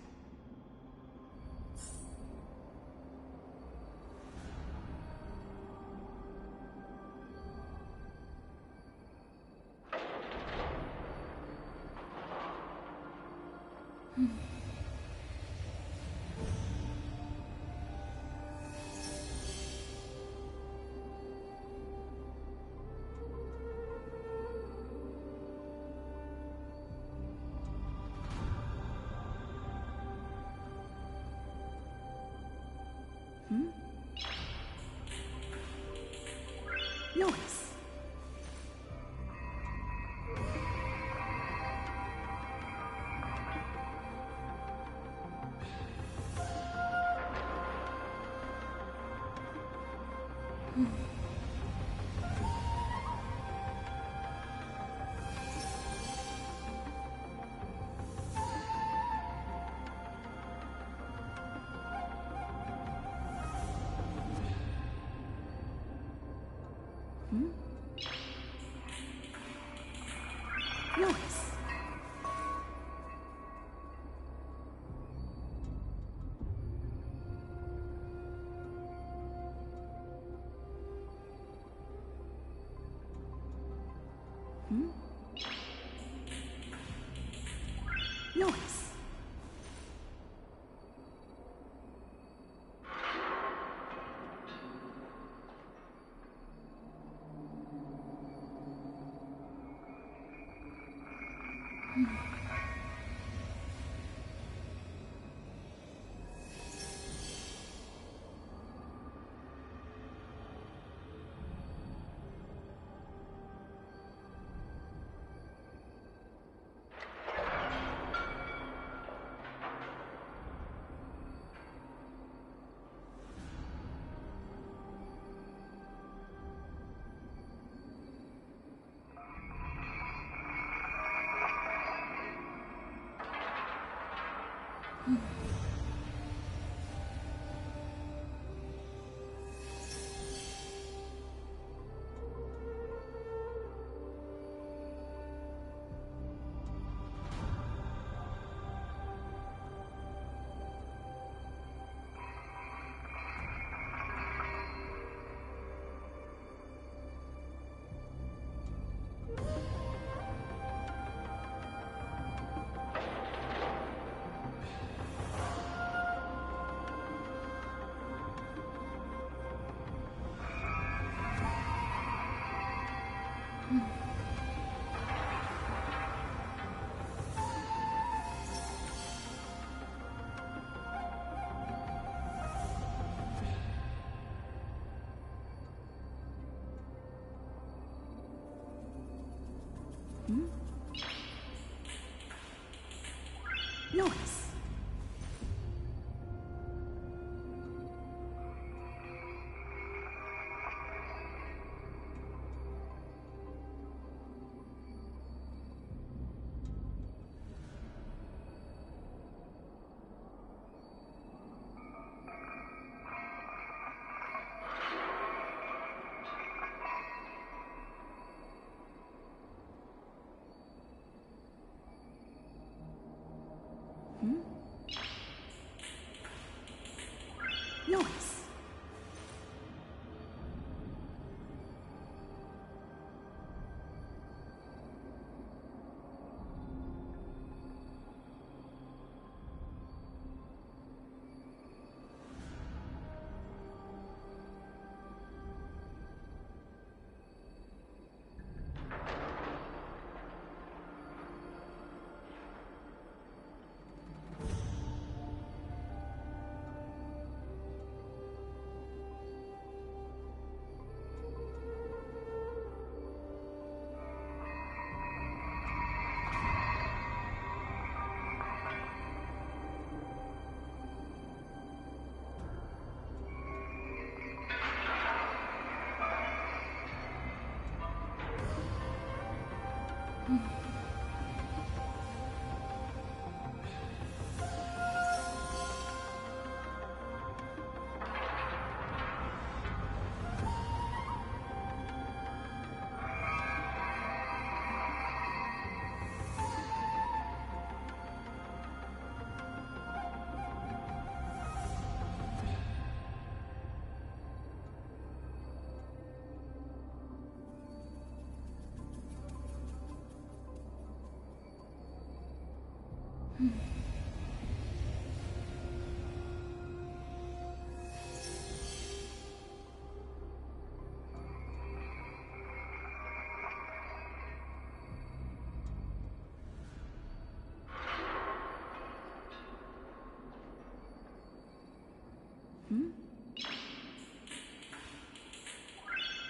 Noise. Noise. Noise. Noise. Noise.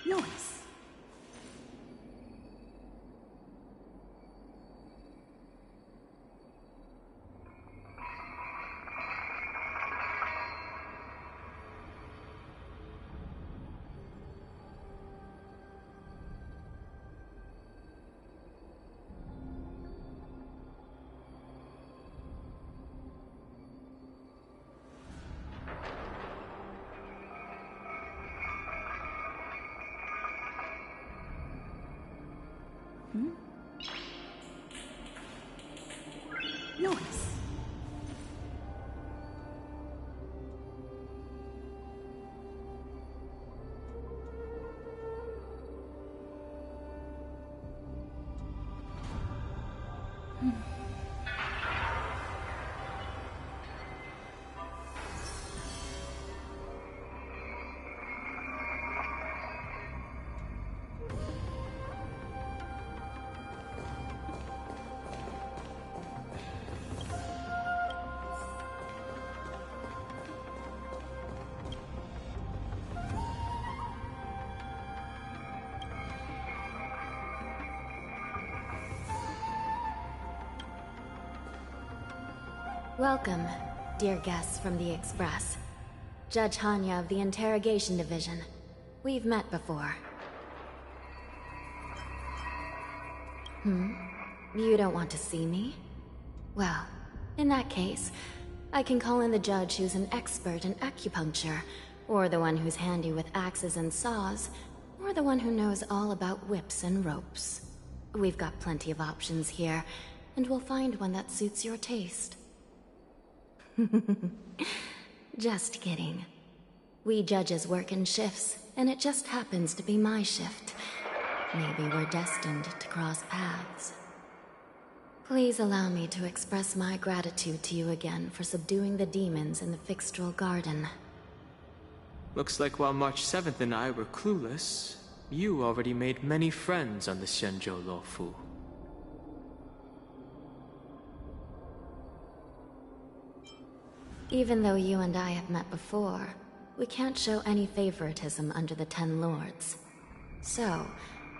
Noise. Nice.
Welcome, dear guests from the Express. Judge Hanya of the Interrogation Division. We've met before. You don't want to see me? Well, in that case, I can call in the judge who's an expert in acupuncture, or the one who's handy with axes and saws, or the one who knows all about whips and ropes. We've got plenty of options here, and we'll find one that suits your taste. Just kidding. We judges work in shifts, and it just happens to be my shift. Maybe we're destined to cross paths. Please allow me to express my gratitude to you again for subduing the demons in the Fixtral Garden.
Looks like while March 7th and I were clueless, you already made many friends on the Shenzhou Luofu.
Even though you and I have met before, we can't show any favoritism under the Ten Lords. So,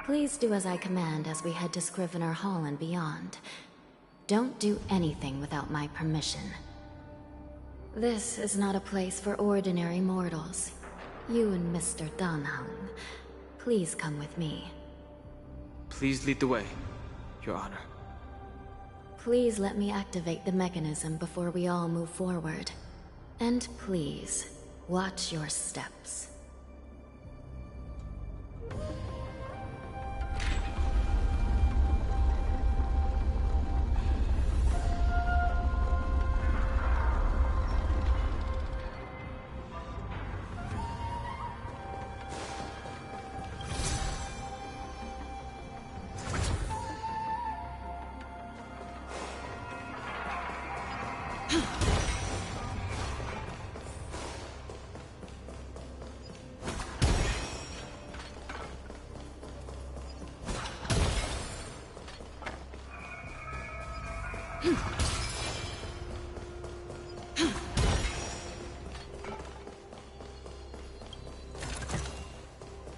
please do as I command as we head to Scrivener Hall and beyond. Don't do anything without my permission. This is not a place for ordinary mortals. You and Mr. Danheng, please come with me.
Please lead the way, Your Honor.
Please let me activate the mechanism before we all move forward. And please, watch your steps.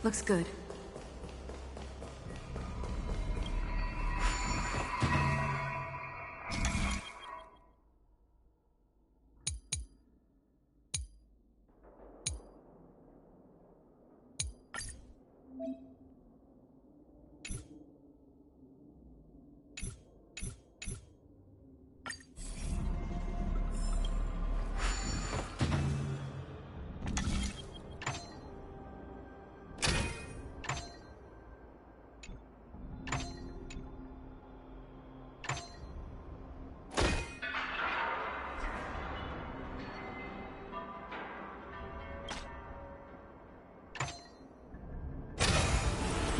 Looks good.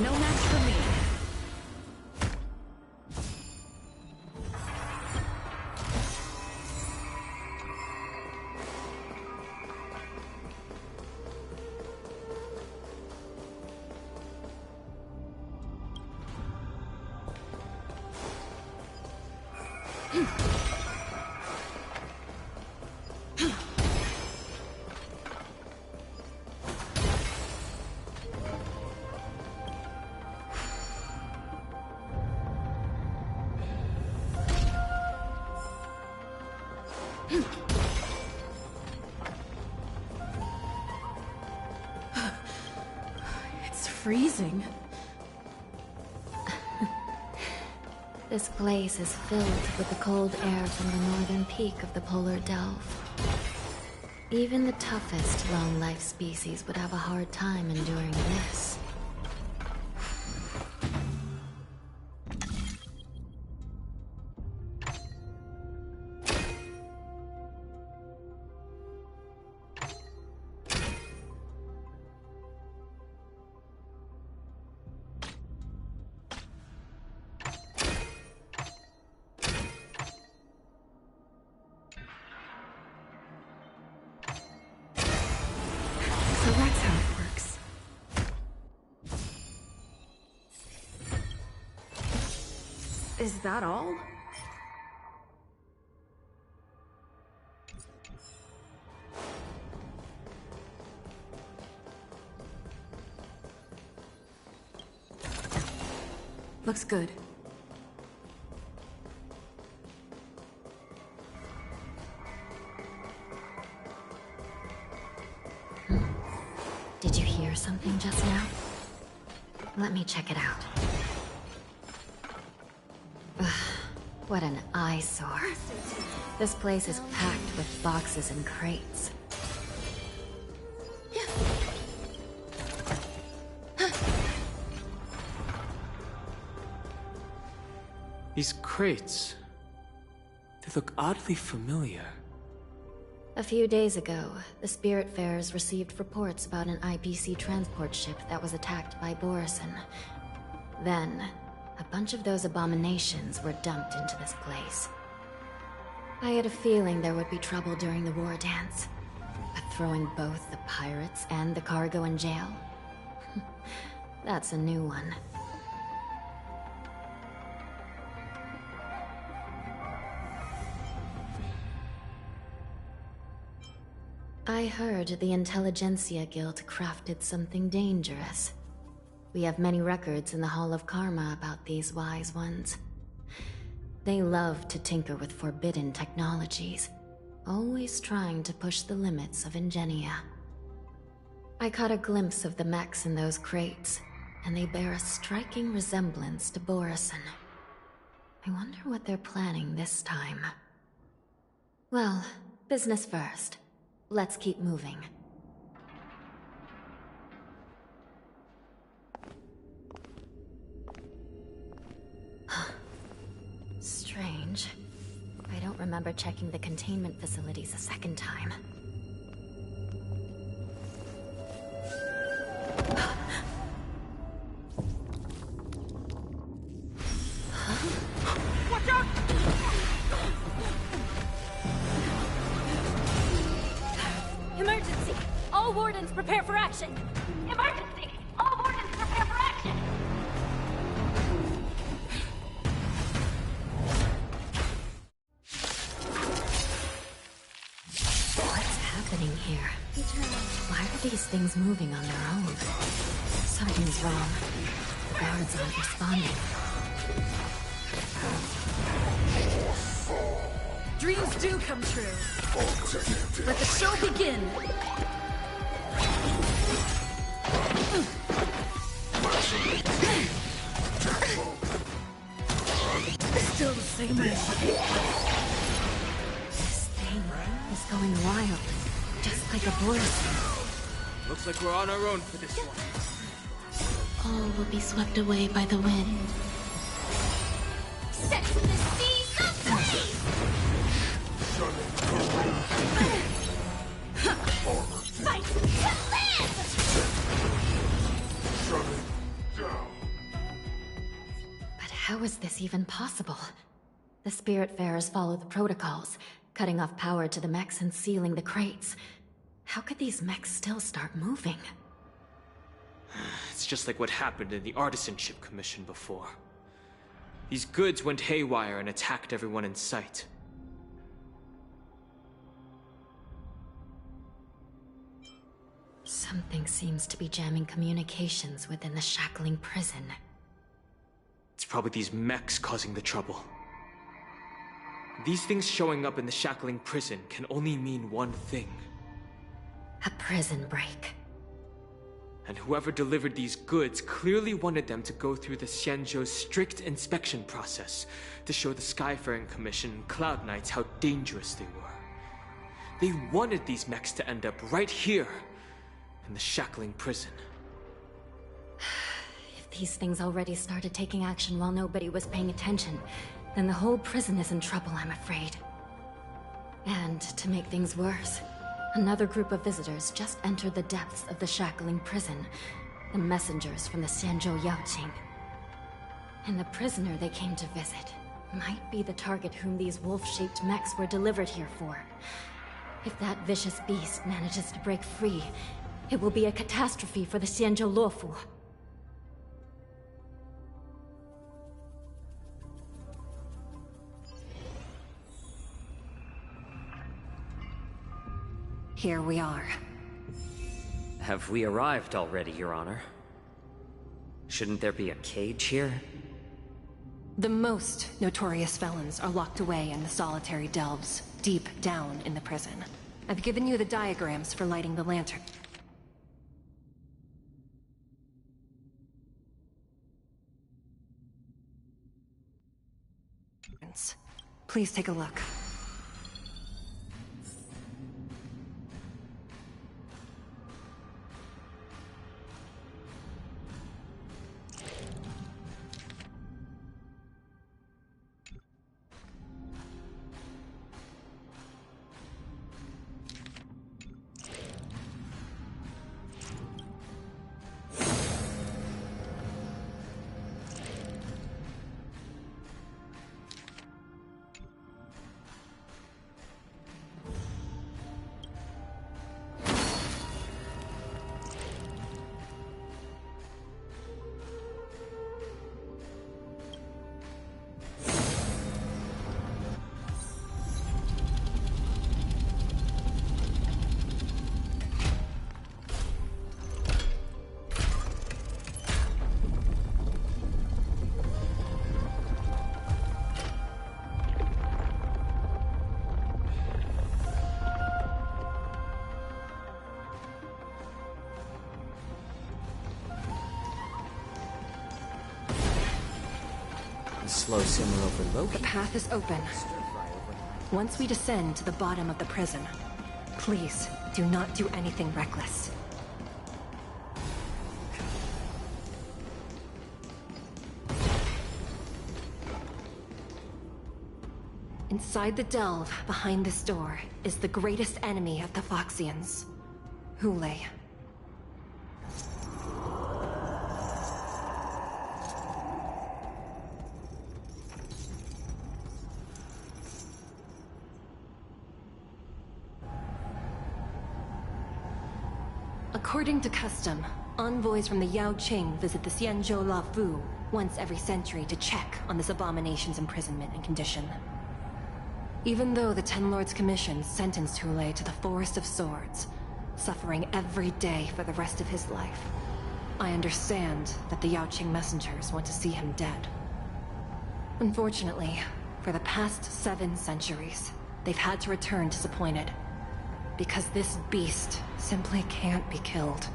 No match for me. It's freezing.
This place is filled with the cold air from the northern peak of the polar delve. Even the toughest long-life species would have a hard time enduring this.
That's how it works. Is that all? Looks good.
Did you hear something just now? Let me check it out. Ugh, what an eyesore. This place is packed with boxes and crates.
These crates... they look oddly familiar.
A few days ago, the Spiritfarers received reports about an IPC transport ship that was attacked by Borison. Then, a bunch of those abominations were dumped into this place. I had a feeling there would be trouble during the war dance, but throwing both the pirates and the cargo in jail? That's a new one. I heard the Intelligentsia Guild crafted something dangerous. We have many records in the Hall of Karma about these wise ones. They love to tinker with forbidden technologies, always trying to push the limits of Ingenia. I caught a glimpse of the mechs in those crates, and they bear a striking resemblance to Borison. I wonder what they're planning this time. Well, business first. Let's keep moving. Strange. I don't remember checking the containment facilities a second time.
Watch out!
Emergency! All wardens prepare for action! Emergency! All wardens prepare for action!
What's happening here? Why are these things moving on their own? Something's wrong. The guards aren't responding.
Dreams do come true. Let the show begin! Still the same way.
This thing is going wild, just like a voice.
Looks like we're on our own for this one.
All will be swept away by the wind.
Set the seas ablaze! Fight to live!
But how is this even possible? The Spiritfarers follow the protocols, cutting off power to the mechs and sealing the crates. How could these mechs still start moving?
It's just like what happened in the Artisanship Commission before. These goods went haywire and attacked everyone in sight.
Something seems to be jamming communications within the shackling prison.
It's probably these mechs causing the trouble. These things showing up in the shackling prison can only mean one thing.
A prison break.
And whoever delivered these goods clearly wanted them to go through the Xianzhou's strict inspection process to show the Skyfaring Commission and Cloud Knights how dangerous they were. They wanted these mechs to end up right here, in the shackling prison.
If these things already started taking action while nobody was paying attention, then the whole prison is in trouble, I'm afraid. And to make things worse, another group of visitors just entered the depths of the shackling prison, the messengers from the Xianzhou Yaoqing. And the prisoner they came to visit might be the target whom these wolf-shaped mechs were delivered here for. If that vicious beast manages to break free, It will be a catastrophe for the Xianzhou Luofu. Here we are.
Have we arrived already, Your Honor? Shouldn't there be a cage here?
The most notorious felons are locked away in the solitary delves, deep down in the prison. I've given you the diagrams for lighting the lantern. Please take a look.
Slow simmer over low.
The path is open. Once we descend to the bottom of the prison, please do not do anything reckless. Inside the delve, behind this door, is the greatest enemy of the Foxians, Hulei. According to custom, envoys from the Yao Qing visit the Xianzhou Luofu once every century to check on this abomination's imprisonment and condition. Even though the Ten Lords Commission sentenced Hulei to the Forest of Swords, suffering every day for the rest of his life, I understand that the Yao Qing messengers want to see him dead. Unfortunately, for the past 7 centuries, they've had to return disappointed. Because this beast simply can't be killed.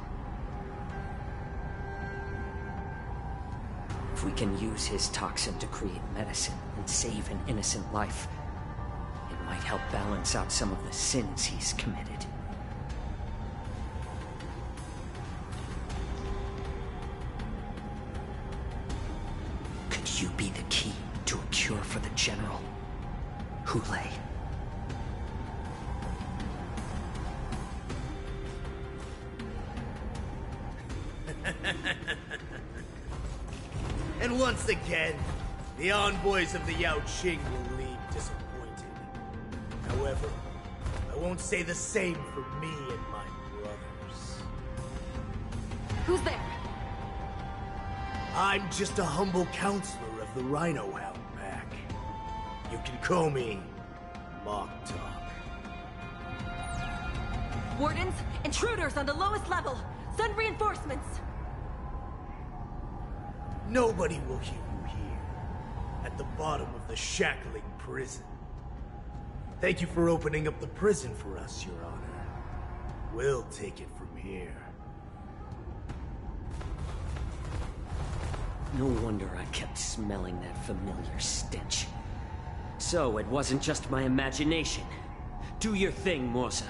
If we can use his toxin to create medicine and save an innocent life, it might help balance out some of the sins he's committed. Could you be the key to a cure for the General, Hulei?
And once again, the envoys of the Yao Qing will leave disappointed. However, I won't say the same for me and my brothers.
Who's there?
I'm just a humble counselor of the Rhino Hound Pack. You can call me Mock Talk.
Wardens, intruders on the lowest level! Send reinforcements!
Nobody will hear you here, at the bottom of the shackling prison. Thank you for opening up the prison for us, Your Honor. We'll take it from here.
No wonder I kept smelling that familiar stench. So it wasn't just my imagination. Do your thing, Morsa.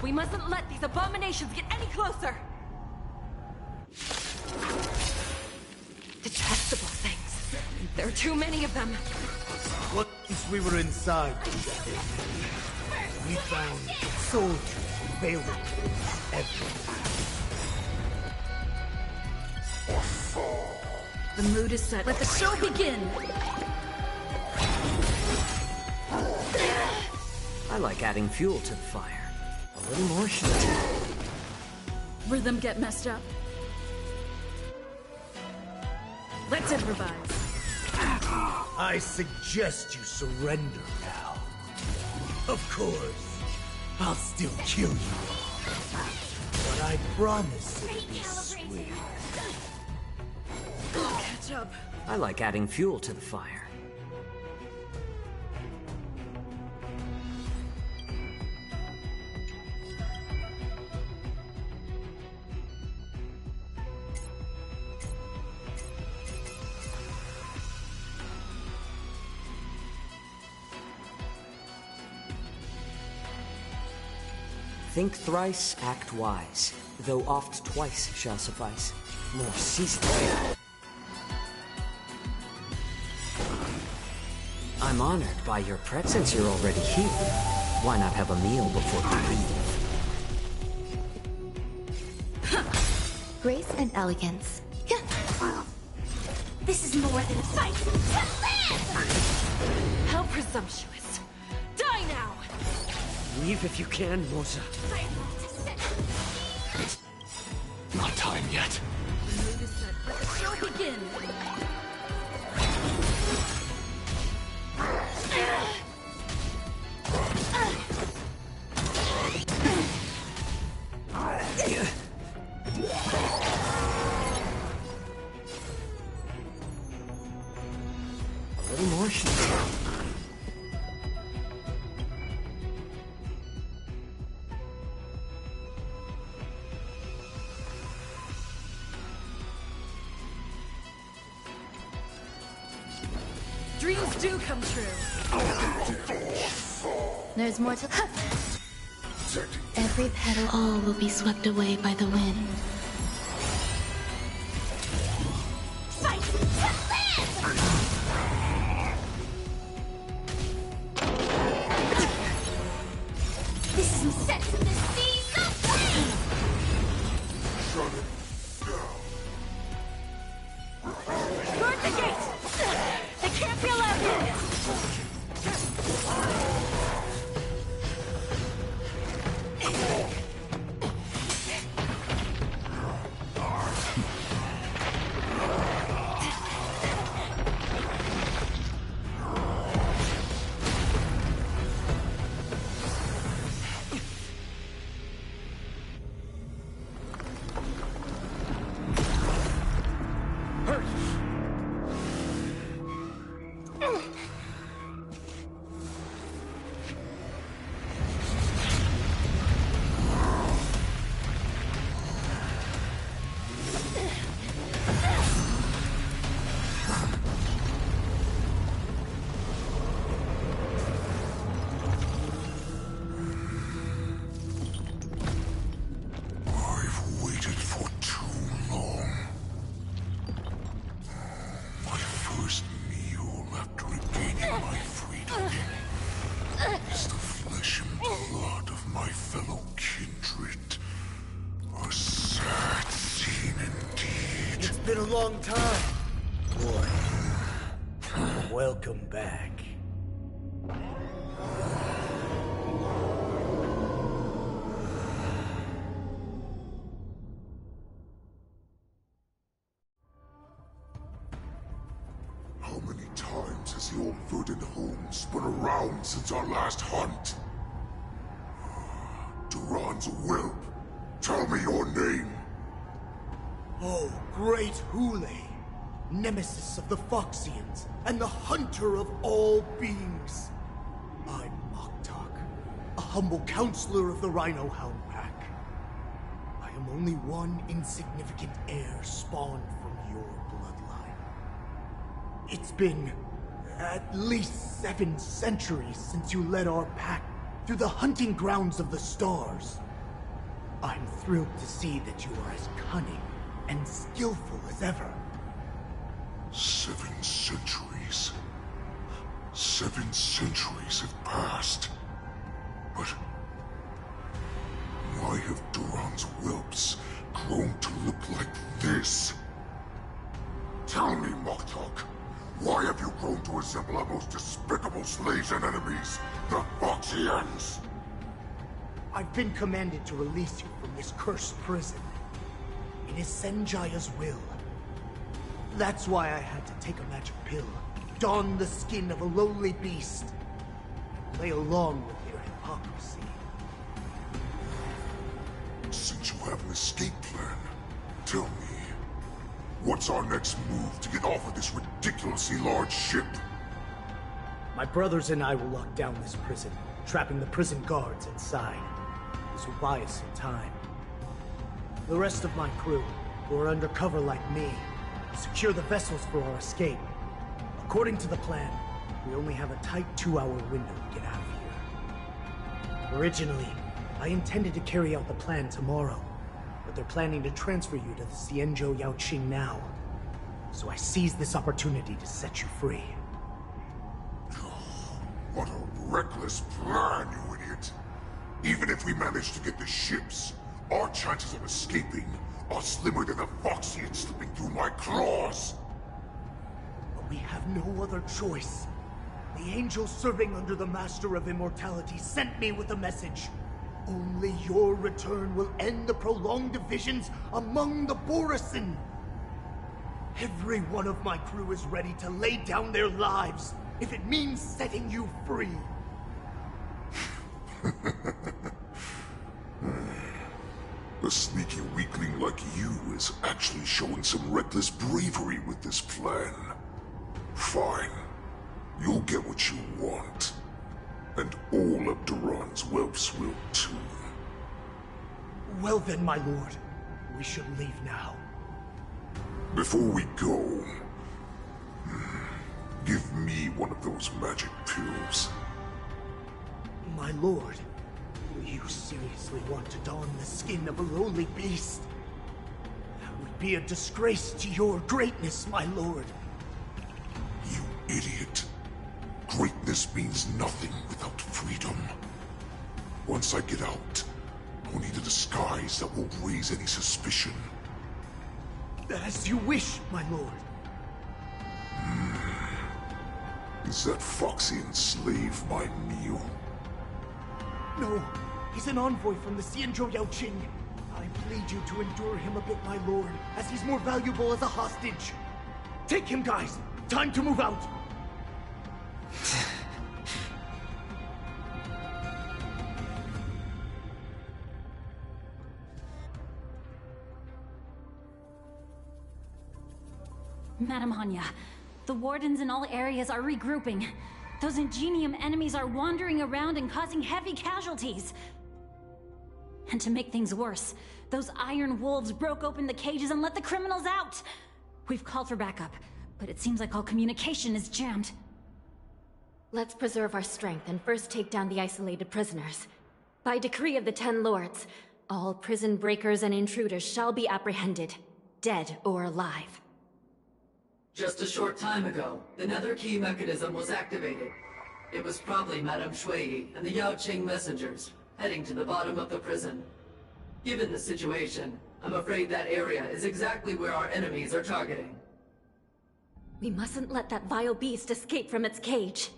We mustn't let these abominations get any closer! Detestable things. There are too many of them.
Once we were inside, we found soldiers failing everywhere.
The mood is set. Let the show begin!
I like adding fuel to the fire. A little more heat.
rhythm get messed up. Let's improvise.
I suggest you surrender now. Of course, I'll still kill you. But I promise it'll be sweet.
Catch up.
I like adding fuel to the fire. Think thrice, act wise, though oft twice shall suffice. More seasoned. I'm honored by your presence. Since you're already here, why not have a meal before you leave?
Grace and elegance.
This is more than a fight.
How presumptuous. Die now!
Leave if you can, Moza.
Not time yet.
The mood is set. Let the show begin.
A little more shit.
Dreams do come true.
There's more to... Every petal...
All will be swept away by the wind.
Fight to live! This isn't set for the seas of flame!
Shut it down.
Guard the gate! They can't be allowed in!
Been a long time, boy. Welcome back.
How many times has the old verdant home spun around since our last hunt? Duran's whelp. Tell me your name.
Oh, great Hule, nemesis of the Foxians, and the hunter of all beings. I'm Moktok, a humble counselor of the Rhino Hound Pack. I am only one insignificant heir spawned from your bloodline. It's been at least 7 centuries since you led our pack through the hunting grounds of the stars. I'm thrilled to see that you are as cunning and skillful as ever.
7 centuries. 7 centuries have passed. But why have Duran's whelps grown to look like this? Tell me, Moktok, why have you grown to resemble our most despicable slaves and enemies, the Foxians?
I've been commanded to release you from this cursed prison. is Senjaya's will. That's why I had to take a magic pill, don the skin of a lowly beast, and play along with their hypocrisy.
Since you have an escape plan, tell me, what's our next move to get off of this ridiculously large ship?
My brothers and I will lock down this prison, trapping the prison guards inside. This will buy us some time. The rest of my crew, who are undercover like me, secure the vessels for our escape. According to the plan, we only have a tight 2-hour window to get out of here. Originally, I intended to carry out the plan tomorrow, but they're planning to transfer you to the Xianzhou Yaoqing now. So I seized this opportunity to set you free.
What a reckless plan, you idiot! Even if we manage to get the ships, our chances of escaping are slimmer than a Foxian slipping through my claws!
But we have no other choice. The angel serving under the Master of Immortality sent me with a message. Only your return will end the prolonged divisions among the Borisin. Every one of my crew is ready to lay down their lives if it means setting you free.
A sneaky weakling like you is actually showing some reckless bravery with this plan. Fine. You'll get what you want. And all of Duran's whelps will too.
Well then, my lord. We should leave now.
Before we go, give me one of those magic pills.
My lord, do you seriously want to don the skin of a lowly beast? That would be a disgrace to your greatness, my lord.
You idiot. Greatness means nothing without freedom. Once I get out, I'll need a disguise that won't raise any suspicion.
As you wish, my lord.
Is that Foxian slave my meal?
No, he's an envoy from the Xianzhou Yaoqing. I plead you to endure him a bit, my lord, as he's more valuable as a hostage. Take him, guys. Time to move out.
Madam Hanya, the wardens in all areas are regrouping. Those Ingenium enemies are wandering around and causing heavy casualties. And to make things worse, those iron wolves broke open the cages and let the criminals out. We've called for backup, but it seems like all communication is jammed.
Let's preserve our strength and first take down the isolated prisoners. By decree of the 10 Lords, all prison breakers and intruders shall be apprehended, dead or alive.
Just a short time ago, the nether key mechanism was activated. It was probably Madame Shui and the Yaoqing messengers, heading to the bottom of the prison. Given the situation, I'm afraid that area is exactly where our enemies are targeting.
We mustn't let that vile beast escape from its cage.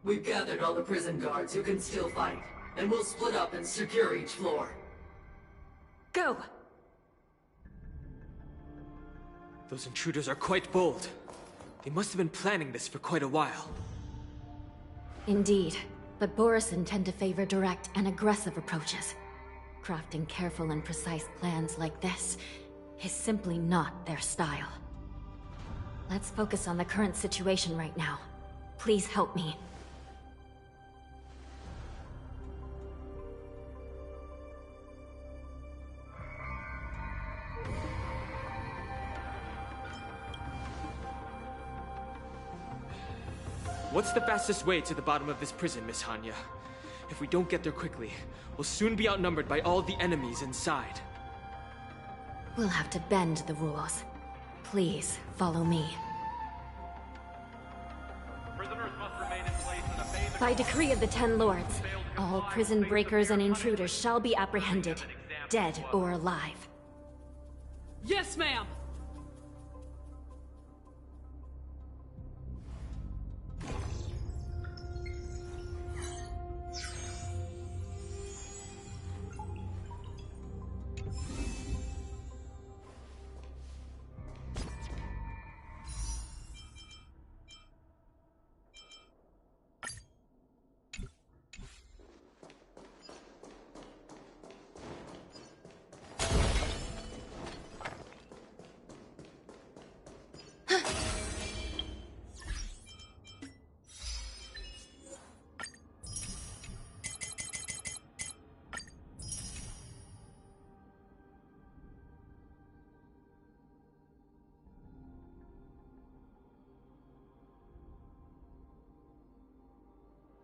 We've gathered all the prison guards who can still fight, and we'll split up and secure each floor.
Go!
Those intruders are quite bold. They must have been planning this for quite a while.
Indeed, but Borisin tend to favor direct and aggressive approaches. Crafting careful and precise plans like this is simply not their style. Let's focus on the current situation right now. Please help me.
What's the fastest way to the bottom of this prison, Miss Hanya? If we don't get there quickly, we'll soon be outnumbered by all the enemies inside.
We'll have to bend the rules. Please, follow me.
Prisoners must remain in place in a phase.
By decree of the 10 Lords, all prison breakers and intruders shall be apprehended, dead or alive.
Yes, ma'am!